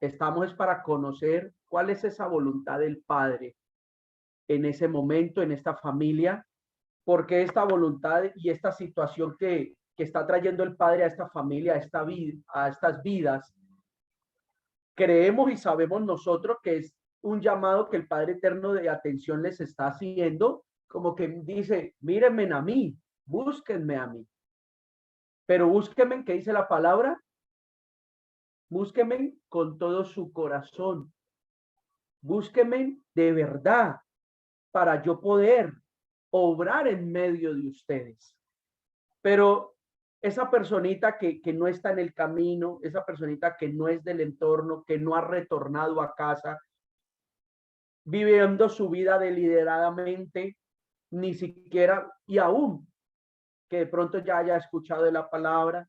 estamos es para conocer cuál es esa voluntad del Padre en ese momento, en esta familia, porque esta voluntad y esta situación que está trayendo el Padre a esta familia, a estas vidas, creemos y sabemos nosotros que es un llamado que el Padre Eterno de atención les está haciendo, como que dice, mírenme a mí, búsquenme a mí. Pero búsquenme, ¿qué dice la palabra? Búsquenme con todo su corazón. Búsquenme de verdad para yo poder obrar en medio de ustedes. Pero esa personita que no está en el camino, esa personita que no es del entorno, que no ha retornado a casa, viviendo su vida deliberadamente, ni siquiera, y aún que de pronto ya haya escuchado de la palabra,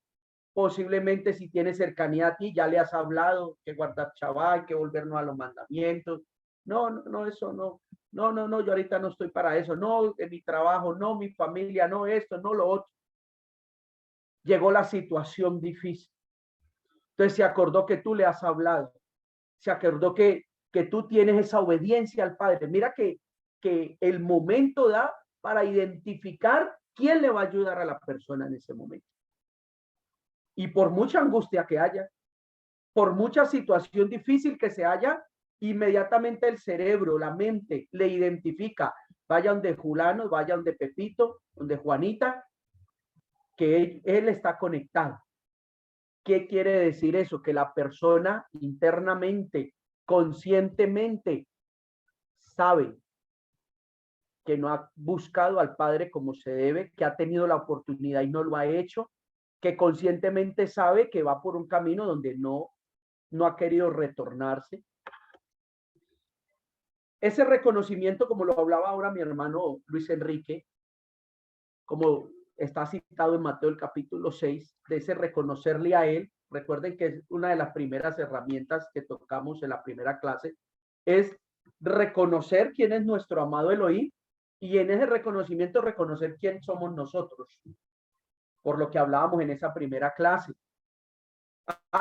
posiblemente si tiene cercanía a ti, ya le has hablado que guardar Shabbat, que volvernos a los mandamientos. No, eso no, yo ahorita no estoy para eso, no, en mi trabajo, no, mi familia, no esto, no lo otro. Llegó la situación difícil. Entonces se acordó que tú le has hablado, se acordó que tú tienes esa obediencia al Padre. Mira que el momento da para identificar quién le va a ayudar a la persona en ese momento. Y por mucha angustia que haya, por mucha situación difícil que se haya, inmediatamente el cerebro, la mente le identifica, vaya donde Julano, vaya donde Pepito, donde Juanita, que él está conectado. ¿Qué quiere decir eso? Que la persona internamente, conscientemente, sabe que no ha buscado al Padre como se debe, que ha tenido la oportunidad y no lo ha hecho, que conscientemente sabe que va por un camino donde no ha querido retornarse. ese reconocimiento, como lo hablaba ahora mi hermano Luis Enrique, como está citado en Mateo el capítulo 6, de ese reconocerle a él. Recuerden que es una de las primeras herramientas que tocamos en la primera clase, es reconocer quién es nuestro amado Elohim, y en ese reconocimiento reconocer quién somos nosotros, por lo que hablábamos en esa primera clase.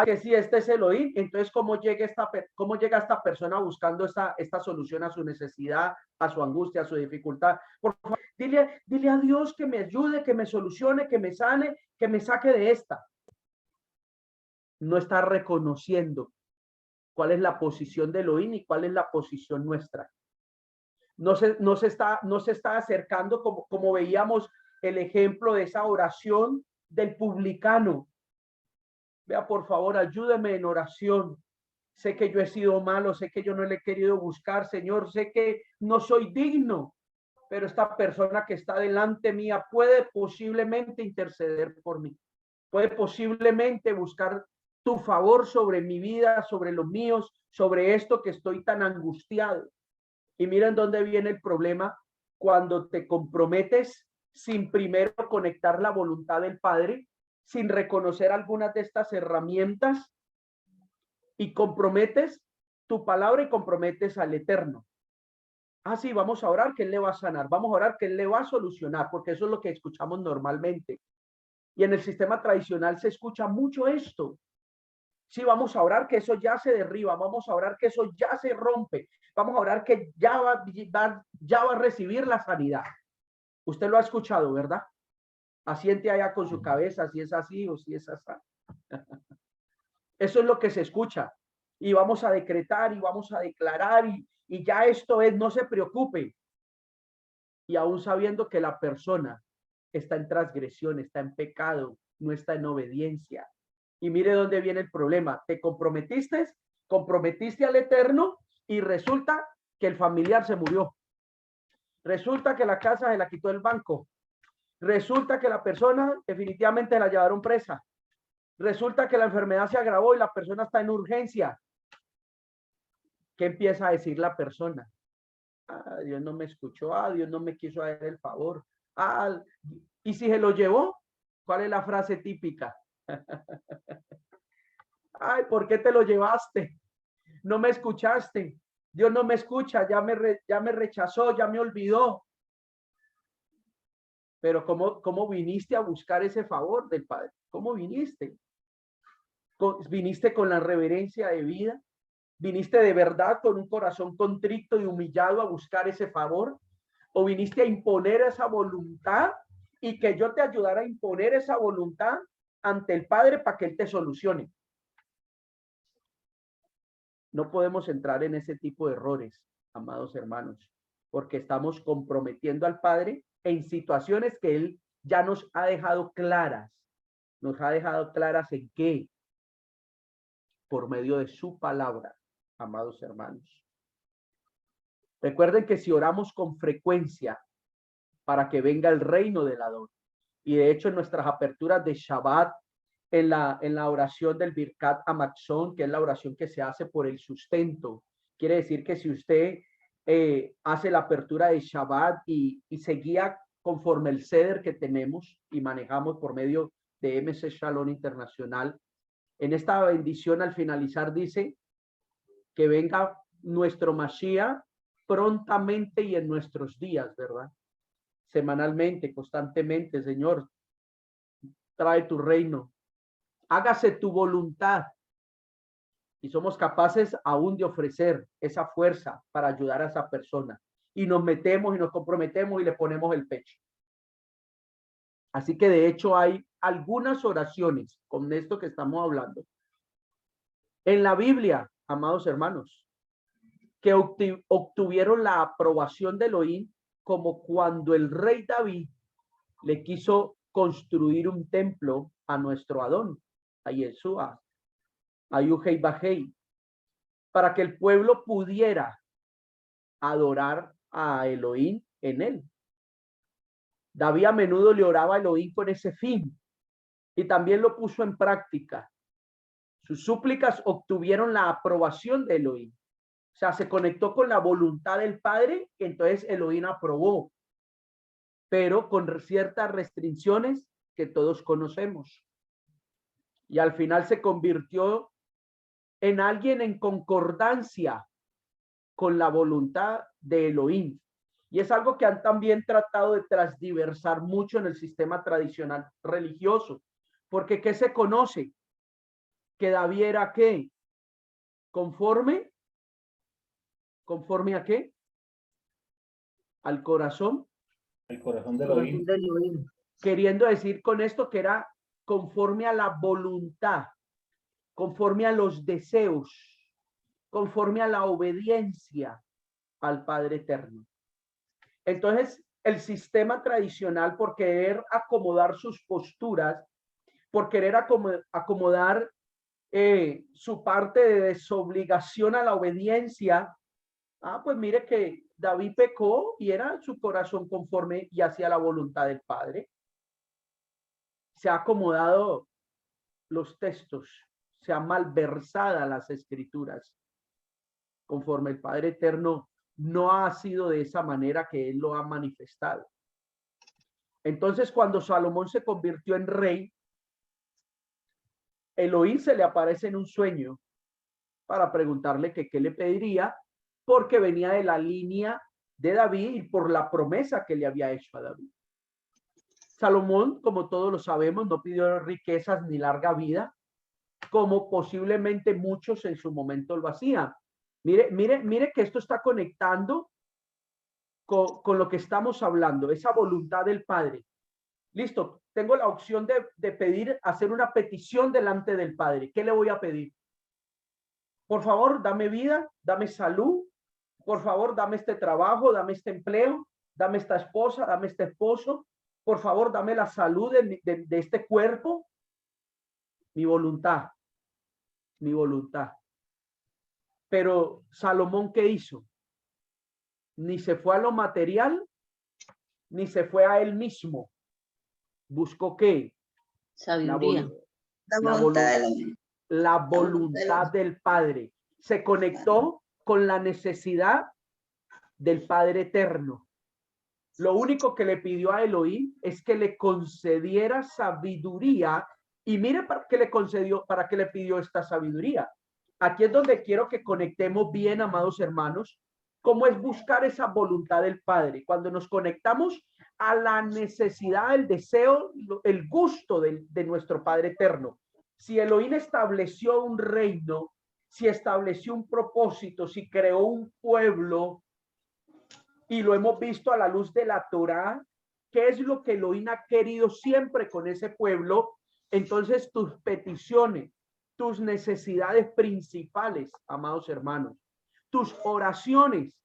Que si este es Elohim, entonces ¿cómo llega esta persona buscando esta solución a su necesidad, a su angustia, a su dificultad? Por favor, dile a Dios que me ayude, que me solucione, que me sane, que me saque de esta. No está reconociendo cuál es la posición de Elohim y cuál es la posición nuestra. No se está acercando como veíamos el ejemplo de esa oración del publicano. Vea, por favor, ayúdeme en oración. Sé que yo he sido malo, sé que yo no le he querido buscar, Señor, sé que no soy digno, pero esta persona que está delante mía puede posiblemente interceder por mí, puede posiblemente buscar tu favor sobre mi vida, sobre los míos, sobre esto que estoy tan angustiado. Y miren dónde viene el problema: cuando te comprometes sin primero conectar la voluntad del Padre, sin reconocer algunas de estas herramientas, y comprometes tu palabra y comprometes al Eterno. Ah, sí, vamos a orar que Él le va a sanar, vamos a orar que Él le va a solucionar, porque eso es lo que escuchamos normalmente. Y en el sistema tradicional se escucha mucho esto. Sí, vamos a orar que eso ya se derriba, vamos a orar que eso ya se rompe, vamos a orar que ya va a recibir la sanidad. Usted lo ha escuchado, ¿verdad? Asiente allá con su cabeza si es así o si es así. Eso es lo que se escucha. Y vamos a decretar y vamos a declarar y ya esto es, no se preocupe. Y aún sabiendo que la persona está en transgresión, está en pecado, no está en obediencia. Y mire dónde viene el problema. Te comprometiste al Eterno y resulta que el familiar se murió. Resulta que la casa se la quitó el banco. Resulta que la persona definitivamente la llevaron presa. Resulta que la enfermedad se agravó y la persona está en urgencia. ¿Qué empieza a decir la persona? Ah, Dios no me escuchó. Ah, Dios no me quiso dar el favor. Ah, y si se lo llevó, ¿cuál es la frase típica? Ay, ¿por qué te lo llevaste? No me escuchaste. Dios no me escucha, ya me rechazó, ya me olvidó. Pero ¿cómo viniste a buscar ese favor del Padre? ¿Cómo viniste? ¿Viniste con la reverencia de vida? ¿Viniste de verdad con un corazón contrito y humillado a buscar ese favor? ¿O viniste a imponer esa voluntad y que yo te ayudara a imponer esa voluntad ante el Padre para que Él te solucione? No podemos entrar en ese tipo de errores, amados hermanos, porque estamos comprometiendo al Padre en situaciones que Él ya nos ha dejado claras. Nos ha dejado claras en qué. Por medio de su palabra, amados hermanos. Recuerden que si oramos con frecuencia para que venga el reino del Adón, y de hecho en nuestras aperturas de Shabbat, en la oración del Birkat Hamazon, que es la oración que se hace por el sustento, quiere decir que si usted hace la apertura de Shabbat y se guía conforme el ceder que tenemos y manejamos por medio de MC Shalom Internacional, en esta bendición al finalizar dice que venga nuestro Mashiach prontamente y en nuestros días, ¿verdad? Semanalmente, constantemente, Señor, trae tu reino, hágase tu voluntad. Y somos capaces aún de ofrecer esa fuerza para ayudar a esa persona. Y nos metemos y nos comprometemos y le ponemos el pecho. Así que de hecho hay algunas oraciones con esto que estamos hablando en la Biblia, amados hermanos, que obtuvieron la aprobación de Elohim, como cuando el rey David le quiso construir un templo a nuestro Adón, a Yeshua, a Yuhei Bajei, para que el pueblo pudiera adorar a Elohim en él. David a menudo le oraba a Elohim con ese fin y también lo puso en práctica. Sus súplicas obtuvieron la aprobación de Elohim. O sea, se conectó con la voluntad del Padre, que entonces Elohim aprobó, pero con ciertas restricciones que todos conocemos. Y al final se convirtió en alguien en concordancia con la voluntad de Elohim. Y es algo que han también tratado de transdiversar mucho en el sistema tradicional religioso. Porque ¿qué se conoce? Que David era ¿qué? ¿Conforme a qué? Al corazón. El corazón de Corazón Elohim. de Elohim. Queriendo decir con esto que era conforme a la voluntad, conforme a los deseos, conforme a la obediencia al Padre Eterno. Entonces, el sistema tradicional, por querer acomodar sus posturas, por querer acomodar su parte de desobligación a la obediencia, pues mire que David pecó y era su corazón conforme y hacia la voluntad del Padre. Se ha acomodado los textos, se ha malversada las escrituras, conforme el Padre Eterno no ha sido de esa manera que él lo ha manifestado. Entonces, cuando Salomón se convirtió en rey, Elohim se le aparece en un sueño para preguntarle que qué le pediría, porque venía de la línea de David y por la promesa que le había hecho a David. Salomón, como todos lo sabemos, no pidió riquezas ni larga vida, como posiblemente muchos en su momento lo hacían. Mire que esto está conectando con lo que estamos hablando, esa voluntad del Padre. Listo, tengo la opción de pedir, hacer una petición delante del Padre. ¿Qué le voy a pedir? Por favor, dame vida, dame salud. Por favor, dame este trabajo, dame este empleo, dame esta esposa, dame este esposo. Por favor, dame la salud de este cuerpo. Mi voluntad. Mi voluntad. Pero Salomón, ¿qué hizo? Ni se fue a lo material, ni se fue a él mismo. ¿Buscó qué? Sabiduría. La voluntad del Padre. Se conectó con la necesidad del Padre Eterno. Lo único que le pidió a Elohim es que le concediera sabiduría. Y mire para qué le concedió, para qué le pidió esta sabiduría. Aquí es donde quiero que conectemos bien, amados hermanos, cómo es buscar esa voluntad del Padre. Cuando nos conectamos a la necesidad, el deseo, el gusto de nuestro Padre Eterno. Si Elohim estableció un reino, si estableció un propósito, si creó un pueblo, y lo hemos visto a la luz de la Torá, ¿qué es lo que Elohim ha querido siempre con ese pueblo? Entonces tus peticiones, tus necesidades principales, amados hermanos, tus oraciones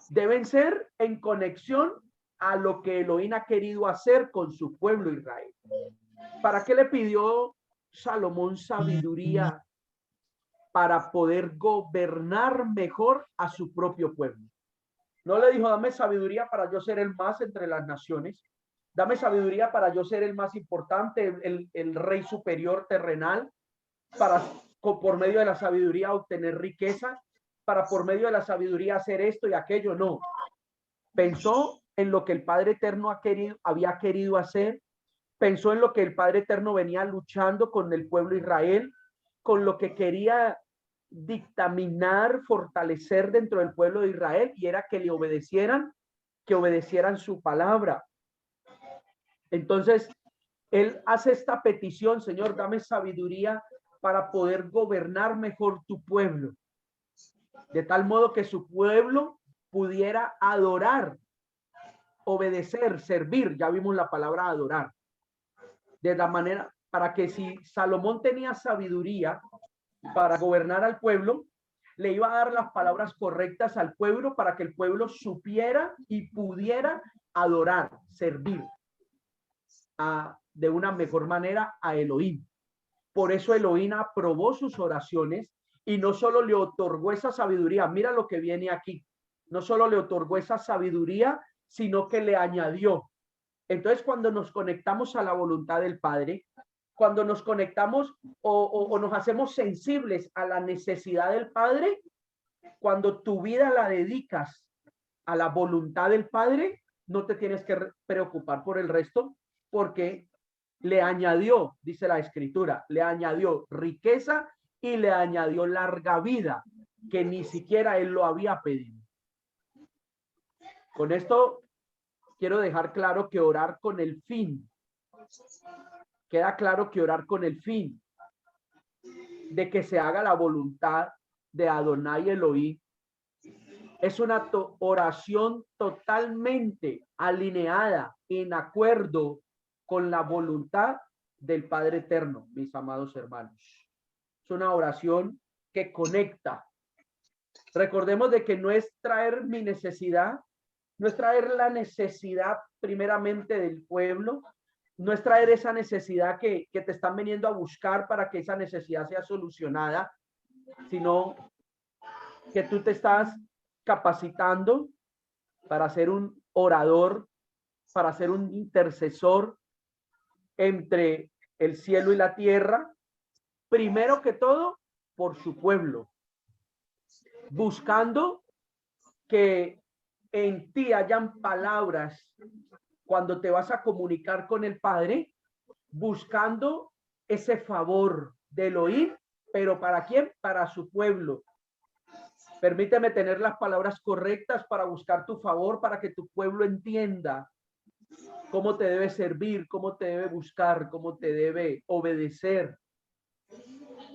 deben ser en conexión a lo que Elohim ha querido hacer con su pueblo Israel. ¿Para qué le pidió Salomón sabiduría? Para poder gobernar mejor a su propio pueblo. No le dijo, dame sabiduría para yo ser el más entre las naciones. Dame sabiduría para yo ser el más importante, el rey superior terrenal, para por medio de la sabiduría obtener riqueza, para por medio de la sabiduría hacer esto y aquello. No. Pensó en lo que el Padre Eterno había querido hacer. Pensó en lo que el Padre Eterno venía luchando con el pueblo Israel, con lo que quería dictaminar, fortalecer dentro del pueblo de Israel, y era que le obedecieran, que obedecieran su palabra. Entonces, él hace esta petición: Señor, dame sabiduría para poder gobernar mejor tu pueblo, de tal modo que su pueblo pudiera adorar, obedecer, servir. Ya vimos la palabra adorar. De la manera, para que si Salomón tenía sabiduría para gobernar al pueblo, le iba a dar las palabras correctas al pueblo para que el pueblo supiera y pudiera adorar, servir de una mejor manera a Elohim. Por eso Elohim aprobó sus oraciones y no solo le otorgó esa sabiduría, mira lo que viene aquí, no solo le otorgó esa sabiduría, sino que le añadió. Entonces, cuando nos conectamos a la voluntad del Padre, cuando nos conectamos o nos hacemos sensibles a la necesidad del Padre, cuando tu vida la dedicas a la voluntad del Padre, no te tienes que preocupar por el resto, porque le añadió, dice la Escritura, le añadió riqueza y le añadió larga vida, que ni siquiera él lo había pedido. Con esto quiero dejar claro que orar con el fin, queda claro que orar con el fin de que se haga la voluntad de Adonai Elohim es una oración totalmente alineada, en acuerdo con la voluntad del Padre Eterno, mis amados hermanos. Es una oración que conecta. Recordemos de que no es traer mi necesidad, no es traer la necesidad primeramente del pueblo, no es traer esa necesidad que te están viniendo a buscar para que esa necesidad sea solucionada, sino que tú te estás capacitando para ser un orador, para ser un intercesor entre el cielo y la tierra, primero que todo por su pueblo, buscando que en ti hayan palabras cuando te vas a comunicar con el Padre, buscando ese favor del oír, pero ¿para quién? Para su pueblo. Permíteme tener las palabras correctas para buscar tu favor, para que tu pueblo entienda cómo te debe servir, cómo te debe buscar, cómo te debe obedecer.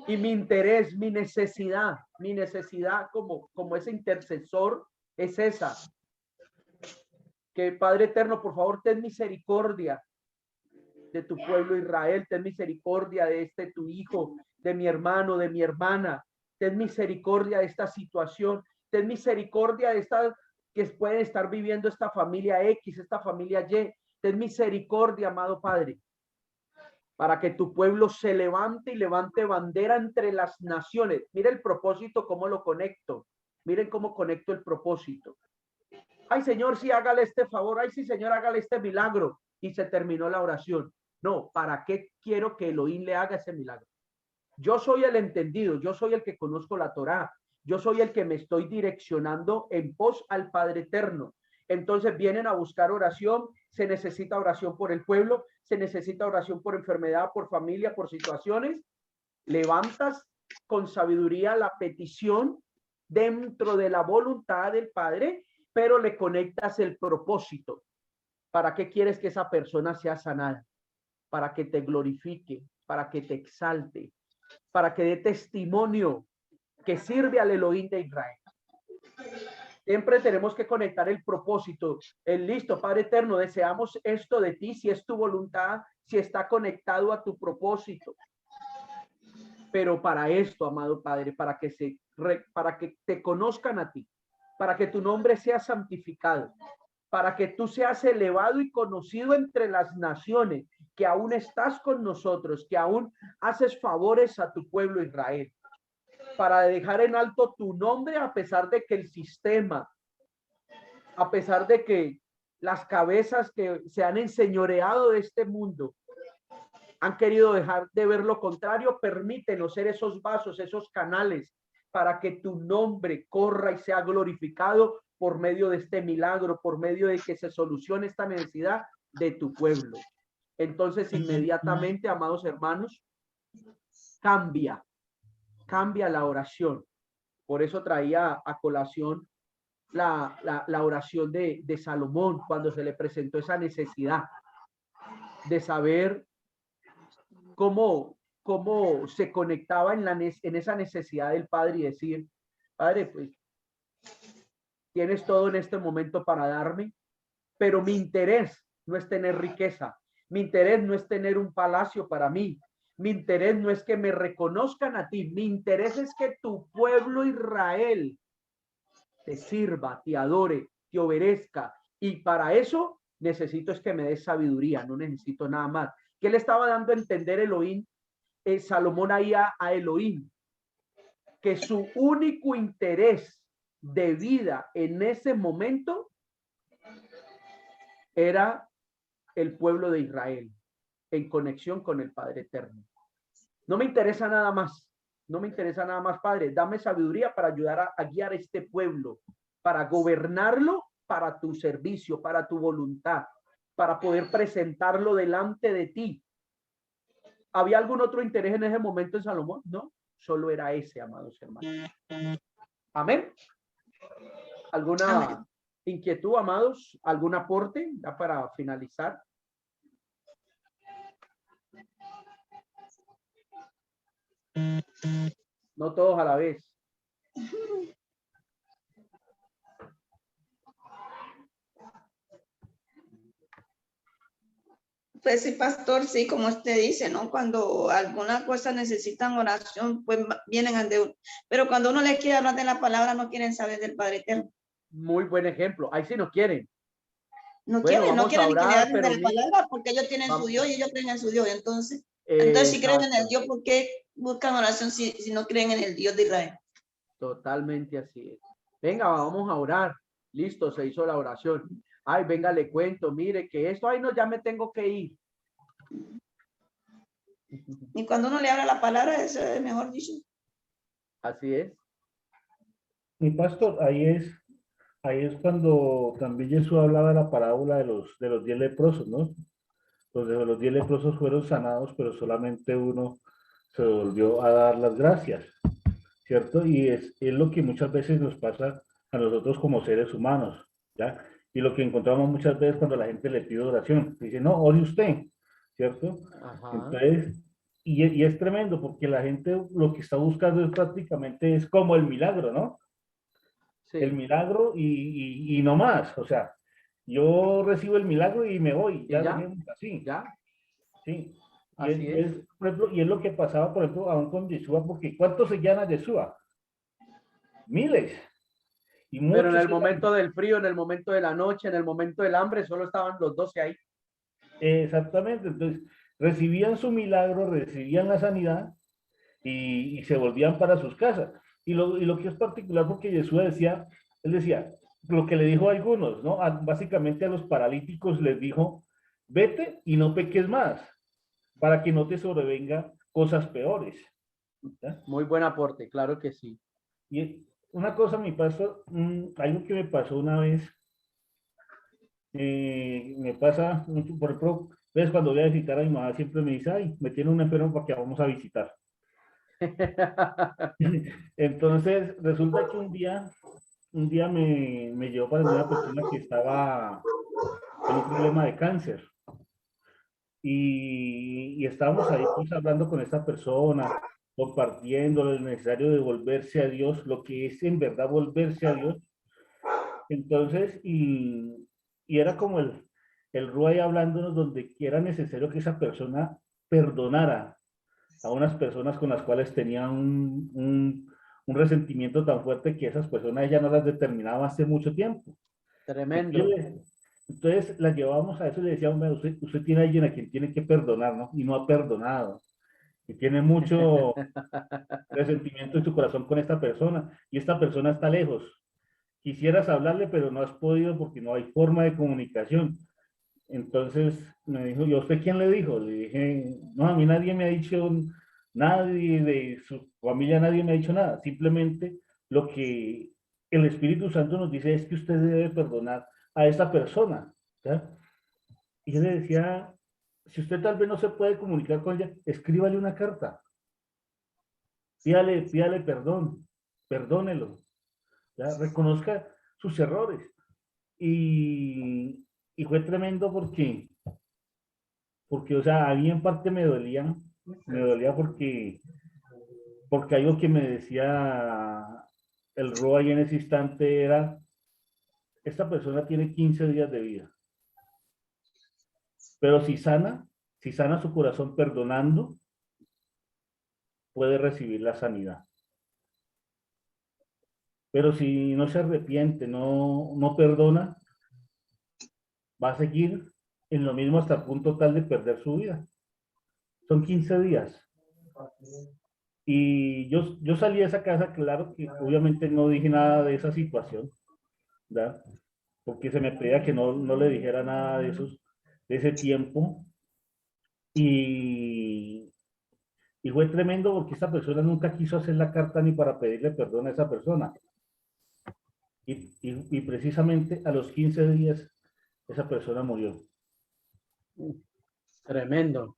Y mi interés, mi necesidad como ese intercesor es esa. Que Padre Eterno, por favor, ten misericordia de tu pueblo Israel, ten misericordia de tu hijo, de mi hermano, de mi hermana, ten misericordia de esta situación, ten misericordia de esta que puede estar viviendo esta familia X, esta familia Y, ten misericordia, amado Padre, para que tu pueblo se levante y levante bandera entre las naciones. Mira el propósito, cómo lo conecto. Miren cómo conecto el propósito. Ay, Señor, sí, hágale este favor. Ay, sí, Señor, hágale este milagro. Y se terminó la oración. No, ¿para qué quiero que Elohim le haga ese milagro? Yo soy el entendido, yo soy el que conozco la Torá, yo soy el que me estoy direccionando en pos al Padre Eterno. Entonces vienen a buscar oración, se necesita oración por el pueblo, se necesita oración por enfermedad, por familia, por situaciones. Levantas con sabiduría la petición dentro de la voluntad del Padre, pero le conectas el propósito. ¿Para qué quieres que esa persona sea sanada? Para que te glorifique, para que te exalte, para que dé testimonio que sirve al Elohim de Israel. Siempre tenemos que conectar el propósito. El listo, Padre Eterno, deseamos esto de ti, si es tu voluntad, si está conectado a tu propósito. Pero para esto, amado Padre, para que te conozcan a ti, para que tu nombre sea santificado, para que tú seas elevado y conocido entre las naciones, que aún estás con nosotros, que aún haces favores a tu pueblo Israel, para dejar en alto tu nombre a pesar de que el sistema, a pesar de que las cabezas que se han enseñoreado de este mundo han querido dejar de ver lo contrario. Permítenos ser esos vasos, esos canales, para que tu nombre corra y sea glorificado por medio de este milagro, por medio de que se solucione esta necesidad de tu pueblo. Entonces, inmediatamente, amados hermanos, cambia la oración. Por eso traía a colación la oración de Salomón, cuando se le presentó esa necesidad de saber cómo se conectaba en esa necesidad del Padre y decir: Padre, pues tienes todo en este momento para darme, pero mi interés no es tener riqueza, mi interés no es tener un palacio para mí, mi interés no es que me reconozcan a ti, mi interés es que tu pueblo Israel te sirva, te adore, te obedezca, y para eso necesito es que me des sabiduría, no necesito nada más. ¿Qué le estaba dando a entender Elohim, Salomón ahí a Elohim? Que su único interés de vida en ese momento era el pueblo de Israel en conexión con el Padre Eterno. No me interesa nada más. No me interesa nada más, Padre. Dame sabiduría para ayudar a guiar este pueblo, para gobernarlo para tu servicio, para tu voluntad, para poder presentarlo delante de ti. ¿Había algún otro interés en ese momento en Salomón? No, solo era ese, amados hermanos. Amén. ¿Alguna inquietud, amados? ¿Algún aporte? Ya para finalizar. No todos a la vez. Pues sí, pastor, sí, como usted dice, ¿no? Cuando alguna cosa necesitan oración, pues vienen ante uno. Pero cuando uno le quiere hablar de la palabra, no quieren saber del Padre Eterno. Muy buen ejemplo. Ahí sí no quieren. No Bueno, quieren, no vamos a quieren que le orar, hablen pero de la mire, palabra porque ellos tienen su vamos. Dios y ellos creen en su Dios. Entonces si creen en el Exacto. Dios, ¿por qué buscan oración si no creen en el Dios de Israel? Totalmente así es. Venga, vamos a orar. Listo, se hizo la oración. Ay, venga, le cuento, mire que esto, ay, no, ya me tengo que ir. Y cuando uno le habla la palabra, eso es mejor dicho. Así es. Mi pastor, ahí es cuando también Jesús hablaba de la parábola de los 10 leprosos, ¿no? Los 10 leprosos fueron sanados, pero solamente uno se volvió a dar las gracias, ¿cierto? Y es lo que muchas veces nos pasa a nosotros como seres humanos, ¿ya? Y lo que encontramos muchas veces cuando la gente le pide oración, dice, no, ore usted, ¿cierto? Ajá. Entonces, y es tremendo porque la gente lo que está buscando es prácticamente es como el milagro, ¿no? Sí. El milagro y no más, o sea, yo recibo el milagro y me voy, ya, ya? dejemos así, ¿Ya? sí. Así es. Por ejemplo, y es lo que pasaba, por ejemplo, aún con Yeshua, porque ¿cuántos se llaman Yeshua? Miles. Y Pero en muchos el momento del frío, en el momento de la noche, en el momento del hambre, solo estaban los 12 ahí. exactamente, entonces recibían su milagro, recibían la sanidad y se volvían para sus casas. Y lo que es particular, porque Jesús decía, él decía, lo que le dijo a algunos, ¿no? Básicamente a los paralíticos les dijo, vete y no peques más, para que no te sobrevenga cosas peores. ¿Ya? Muy buen aporte, claro que sí. Y una cosa, mi pastor, algo que me pasó una vez, me pasa mucho, por ejemplo, ves cuando voy a visitar a mi mamá, siempre me dice, ay, me tiene un enfermo para que vamos a visitar. Entonces, resulta que un día me llevó para una persona que estaba con un problema de cáncer. Y estábamos ahí pues hablando con esta persona, compartiendo lo necesario de volverse a Dios, lo que es en verdad volverse a Dios. Entonces, y era como el Ruay hablándonos donde era necesario que esa persona perdonara a unas personas con las cuales tenía un resentimiento tan fuerte que esas personas ya no las determinaba hace mucho tiempo. Tremendo. Entonces la llevábamos a eso y le decíamos, usted tiene a alguien a quien tiene que perdonar, ¿no? Y no ha perdonado. Y tiene mucho resentimiento en su corazón con esta persona. Y esta persona está lejos. Quisieras hablarle, pero no has podido porque no hay forma de comunicación. Entonces me dijo, ¿y a usted quién le dijo? Le dije, no, a mí nadie me ha dicho, nadie de su familia, nadie me ha dicho nada. Simplemente lo que el Espíritu Santo nos dice es que usted debe perdonar a esa persona. ¿Ya? Y yo le decía, si usted tal vez no se puede comunicar con ella, escríbale una carta. Pídale perdón, perdónelo. ¿Ya? Reconozca sus errores. Y fue tremendo porque, o sea, a mí en parte me dolía porque algo que me decía el Roy en ese instante era, esta persona tiene 15 días de vida, pero si sana su corazón perdonando, puede recibir la sanidad. Pero si no se arrepiente, no perdona, va a seguir en lo mismo hasta el punto tal de perder su vida. Son 15 días. Y yo salí de esa casa, claro que obviamente no dije nada de esa situación, ¿verdad? Porque se me pedía que no le dijera nada de ese tiempo. Y Y fue tremendo porque esta persona nunca quiso hacer la carta ni para pedirle perdón a esa persona. Y precisamente a los 15 días esa persona murió. Tremendo.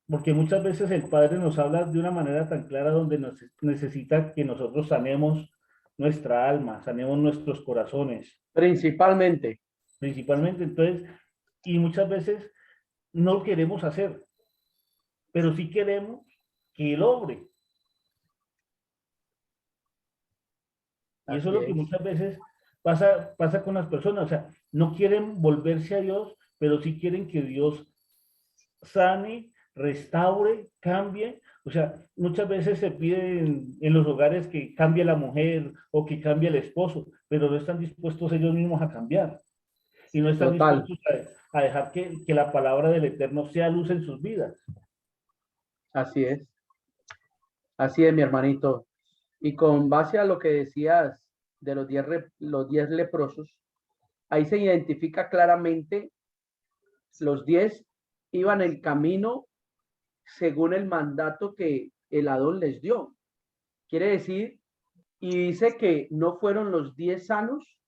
Porque muchas veces el Padre nos habla de una manera tan clara donde nos necesita que nosotros sanemos nuestra alma, sanemos nuestros corazones, Principalmente. principalmente. Entonces, y muchas veces no lo queremos hacer, pero sí queremos que Él obre. Y eso es Así lo que es. muchas veces pasa con las personas. O sea, no quieren volverse a Dios, pero sí quieren que Dios sane, restaure, cambie. O sea, muchas veces se pide en los hogares que cambie la mujer o que cambie el esposo, pero no están dispuestos ellos mismos a cambiar. Y no están Total. dispuestos a dejar que la palabra del Eterno sea luz en sus vidas. Así es. Así es, mi hermanito. Y con base a lo que decías de los 10 leprosos, ahí se identifica claramente los 10 iban el camino según el mandato que el Adón les dio. Quiere decir, y dice que no fueron los 10 sanos,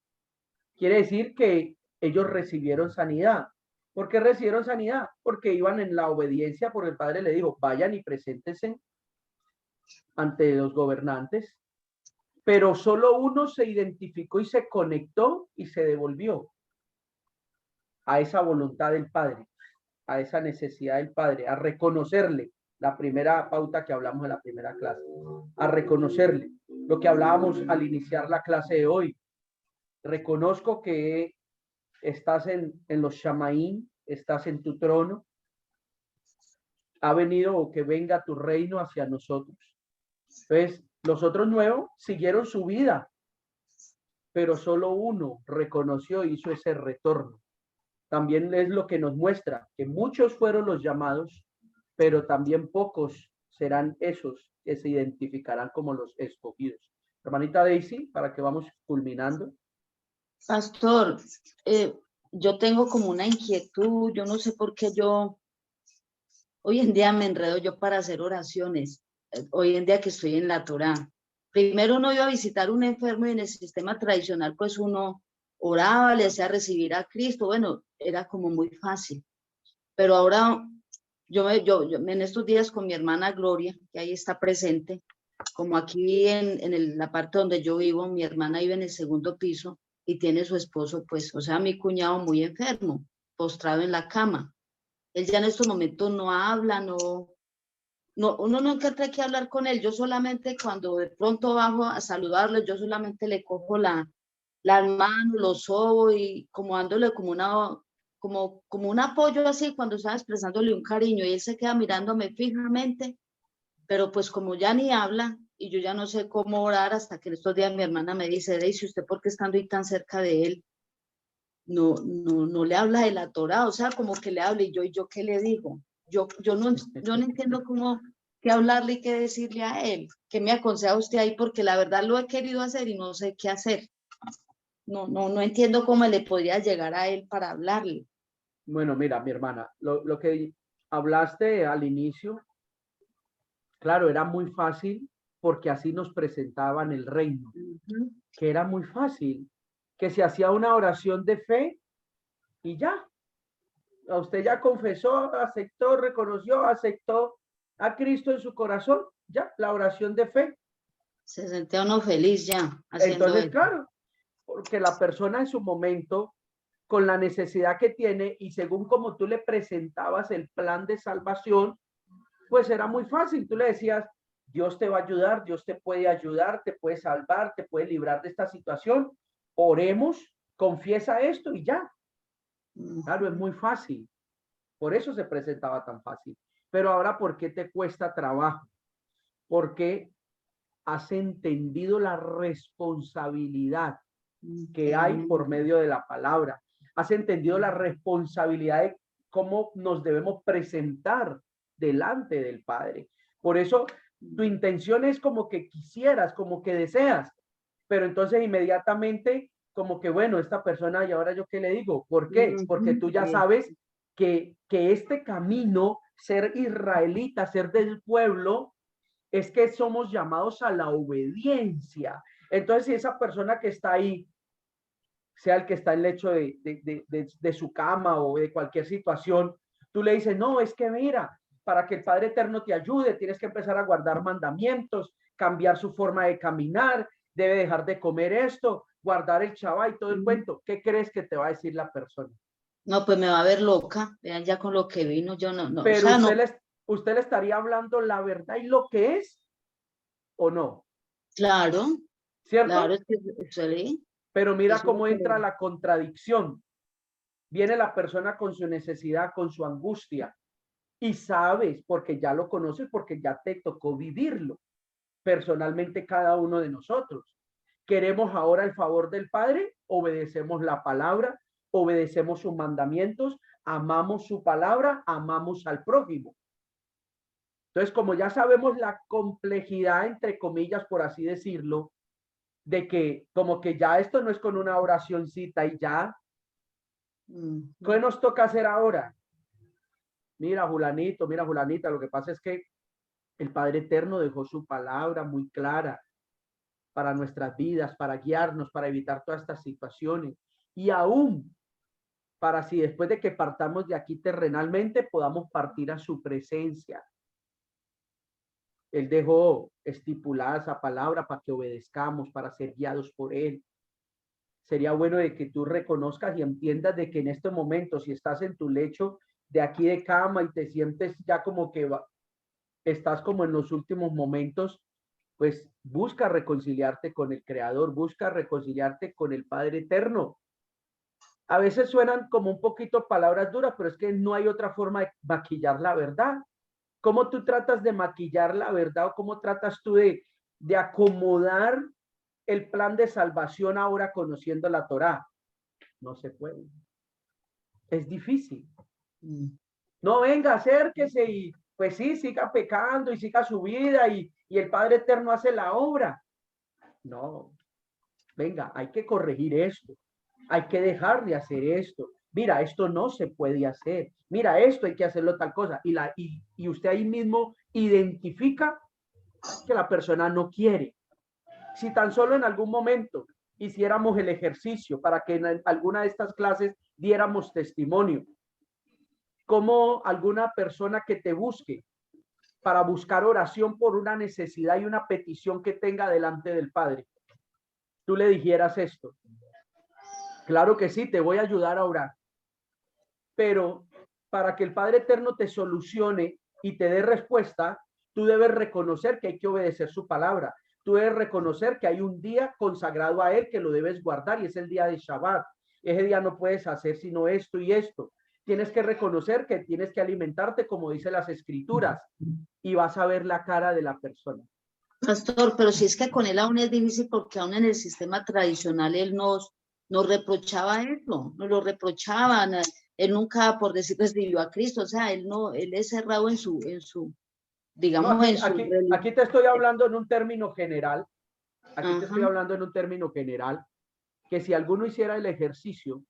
quiere decir que ellos recibieron sanidad. ¿Por qué recibieron sanidad? Porque iban en la obediencia, porque el Padre le dijo, vayan y preséntense ante los gobernantes, pero solo uno se identificó y se conectó y se devolvió a esa voluntad del Padre, a esa necesidad del Padre, a reconocerle la primera pauta que hablamos en la primera clase, a reconocerle lo que hablábamos al iniciar la clase de hoy. Reconozco que estás en los Shamaín, estás en tu trono, ha venido o que venga tu reino hacia nosotros. Entonces, los otros 9 siguieron su vida, pero solo uno reconoció y hizo ese retorno. También es lo que nos muestra que muchos fueron los llamados, pero también pocos serán esos que se identificarán como los escogidos. Hermanita Daisy, para que vamos culminando. Pastor, yo tengo como una inquietud, yo no sé por qué hoy en día me enredo yo para hacer oraciones, hoy en día que estoy en la Torá. Primero uno iba a visitar un enfermo y en el sistema tradicional pues uno oraba, le hacía recibir a Cristo, bueno, era como muy fácil. Pero ahora yo en estos días con mi hermana Gloria, que ahí está presente, como aquí en la parte donde yo vivo, mi hermana vive en el segundo piso y tiene su esposo, pues, o sea, mi cuñado muy enfermo, postrado en la cama. Él ya en estos momentos no habla, uno no encuentra que hablar con él. Yo solamente cuando de pronto bajo a saludarlo, yo solamente le cojo las manos, lo sobo y como dándole como un apoyo así cuando estaba expresándole un cariño y él se queda mirándome fijamente, pero pues como ya ni habla y yo ya no sé cómo orar hasta que en estos días mi hermana me dice, Daisy, ¿usted por qué estando ahí tan cerca de él? No le habla de la Torá, o sea, como que le hable y yo ¿qué le digo? Yo no entiendo qué hablarle y qué decirle a él. ¿Qué me aconseja usted ahí? Porque la verdad lo he querido hacer y no sé qué hacer. No entiendo cómo le podría llegar a él para hablarle. Bueno, mira, mi hermana, lo que hablaste al inicio, claro, era muy fácil porque así nos presentaban el reino, que era muy fácil, que se hacía una oración de fe y ya. A usted ya confesó, aceptó, reconoció, aceptó a Cristo en su corazón, ya, la oración de fe. Se sentía uno feliz ya haciendo Entonces, eso. claro, porque la persona en su momento, con la necesidad que tiene y según como tú le presentabas el plan de salvación, pues era muy fácil. Tú le decías, Dios te va a ayudar, Dios te puede salvar, te puede librar de esta situación. Oremos, confiesa esto y ya. Claro, es muy fácil. Por eso se presentaba tan fácil. Pero ahora, ¿por qué te cuesta trabajo? Porque has entendido la responsabilidad que hay por medio de la palabra. Has entendido la responsabilidad de cómo nos debemos presentar delante del Padre. Por eso tu intención es como que quisieras, como que deseas, pero entonces inmediatamente como que, bueno, esta persona, ¿y ahora yo qué le digo? ¿Por qué? Porque tú ya sabes que este camino, ser israelita, ser del pueblo, es que somos llamados a la obediencia. Entonces, si esa persona que está ahí, sea el que está en el lecho de su cama o de cualquier situación, tú le dices, no, es que mira, para que el Padre Eterno te ayude, tienes que empezar a guardar mandamientos, cambiar su forma de caminar, debe dejar de comer esto, guardar el Shabbat y todo el cuento. ¿Qué crees que te va a decir la persona? No, pues me va a ver loca. Vean ya con lo que vino, yo no, Pero o sea, no. usted le estaría hablando la verdad y lo que es, ¿o no? Claro, ¿Cierto? claro, es que sí, Pero mira eso cómo es lo entra que- la contradicción. Viene la persona con su necesidad, con su angustia, y sabes, porque ya lo conoces, porque ya te tocó vivirlo personalmente cada uno de nosotros. ¿Queremos ahora el favor del Padre? Obedecemos la palabra, obedecemos sus mandamientos, amamos su palabra, amamos al prójimo. Entonces, como ya sabemos la complejidad, entre comillas, por así decirlo, de que como que ya esto no es con una oracioncita y ya, ¿qué nos toca hacer ahora? Mira, Julanito, mira, Julanita, lo que pasa es que el Padre Eterno dejó su palabra muy clara para nuestras vidas, para guiarnos, para evitar todas estas situaciones. Y aún para si después de que partamos de aquí terrenalmente podamos partir a su presencia. Él dejó estipulada esa palabra para que obedezcamos, para ser guiados por Él. Sería bueno de que tú reconozcas y entiendas de que en este momento, si estás en tu lecho de aquí de cama y te sientes ya como que estás como en los últimos momentos, pues busca reconciliarte con el Creador, busca reconciliarte con el Padre Eterno. A veces suenan como un poquito palabras duras, pero es que no hay otra forma de maquillar la verdad. ¿Cómo tú tratas de maquillar la verdad o cómo tratas tú de acomodar el plan de salvación ahora conociendo la Torá? No se puede. Es difícil. No, venga, acérquese y pues sí, siga pecando y siga su vida y el Padre Eterno hace la obra. No, venga, hay que corregir esto. Hay que dejar de hacer esto. Mira, esto no se puede hacer. Mira, esto hay que hacerlo tal cosa. Y usted ahí mismo identifica que la persona no quiere. Si tan solo en algún momento hiciéramos el ejercicio para que en alguna de estas clases diéramos testimonio, como alguna persona que te busque para buscar oración por una necesidad y una petición que tenga delante del Padre, tú le dijeras esto. Claro que sí, te voy a ayudar a orar. Pero para que el Padre Eterno te solucione y te dé respuesta, tú debes reconocer que hay que obedecer su palabra. Tú debes reconocer que hay un día consagrado a Él que lo debes guardar y es el día de Shabbat. Ese día no puedes hacer sino esto y esto. Tienes que reconocer que tienes que alimentarte como dice las Escrituras y vas a ver la cara de la persona. Pastor, pero si es que con él aún es difícil porque aún en el sistema tradicional él nos reprochaba eso, nos lo reprochaban, él nunca, por decir, recibió a Cristo, o sea, él es cerrado en su, digamos, No, en su religión. aquí te estoy hablando en un término general. Aquí Ajá. te estoy hablando en un término general, que si alguno hiciera el ejercicio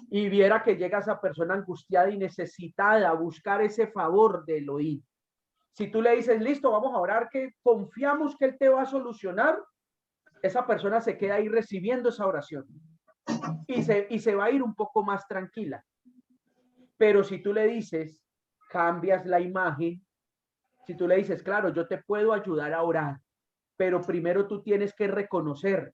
y viera que llega esa persona angustiada y necesitada a buscar ese favor de Elohim, si tú le dices, listo, vamos a orar, que confiamos que Él te va a solucionar, esa persona se queda ahí recibiendo esa oración y se va a ir un poco más tranquila. Pero si tú le dices, cambias la imagen, si tú le dices, claro, yo te puedo ayudar a orar, pero primero tú tienes que reconocer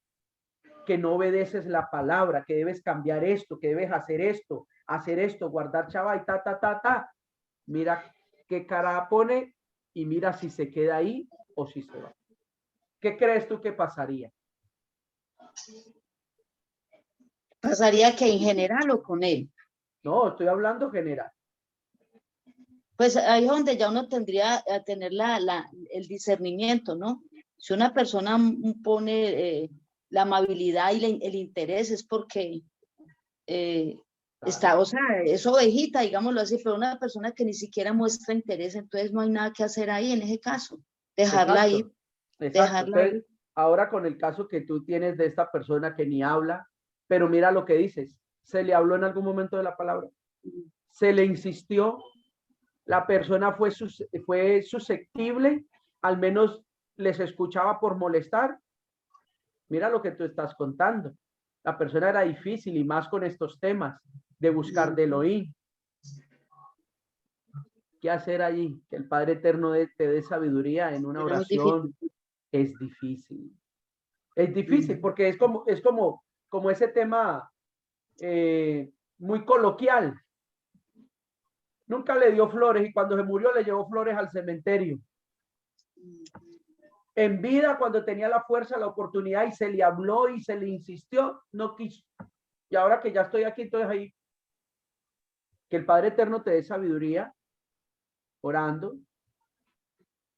que no obedeces la palabra, que debes cambiar esto, que debes hacer esto, guardar Shabbat y ta. Mira qué cara pone y mira si se queda ahí o si se va. ¿Qué crees tú que pasaría? ¿Pasaría que en general o con él? No, estoy hablando general. Pues ahí es donde ya uno tendría a tener el discernimiento, ¿no? Si una persona pone la amabilidad y el interés es porque está, o sea, es ovejita, digámoslo así, pero una persona que ni siquiera muestra interés, entonces no hay nada que hacer ahí en ese caso. Dejarla ir. Dejarla ir. Ahora con el caso que tú tienes de esta persona que ni habla, pero mira lo que dices, se le habló en algún momento de la palabra, se le insistió, la persona fue susceptible al menos les escuchaba por molestar. Mira lo que tú estás contando. La persona era difícil y más con estos temas de buscar de Elohim. ¿Qué hacer allí? Que el Padre Eterno te dé sabiduría en una Era muy oración. Es difícil. Es difícil porque es como ese tema muy coloquial. Nunca le dio flores y cuando se murió le llevó flores al cementerio. En vida, cuando tenía la fuerza, la oportunidad y se le habló y se le insistió, no quiso. Y ahora que ya estoy aquí, entonces ahí, que el Padre Eterno te dé sabiduría orando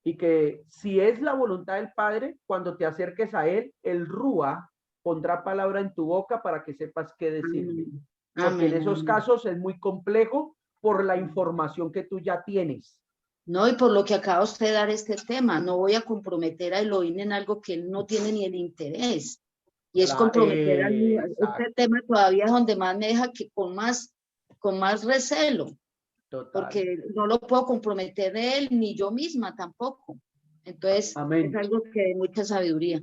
y que si es la voluntad del Padre, cuando te acerques a Él, el Rúa pondrá palabra en tu boca para que sepas qué decirle. Porque en esos casos es muy complejo por la información que tú ya tienes. No, y por lo que acaba usted de dar este tema, no voy a comprometer a Elohim en algo que él no tiene ni el interés. Y es comprometer a mí. Este tema todavía es donde más me deja que con más recelo. Total. Porque no lo puedo comprometer él ni yo misma tampoco. Entonces, amén. Es algo que de mucha sabiduría.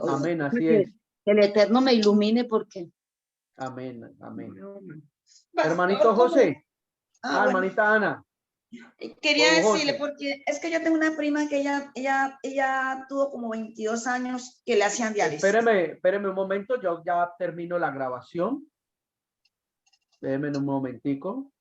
Amén, así que es. El Eterno me ilumine porque... Amén, amén. Pastor, Hermanito José. bueno. Hermanita Ana. Quería Don decirle, José. porque es que yo tengo una prima que ella tuvo como 22 años que le hacían diálisis. Espéreme un momento, yo ya termino la grabación. Déjeme un momentico.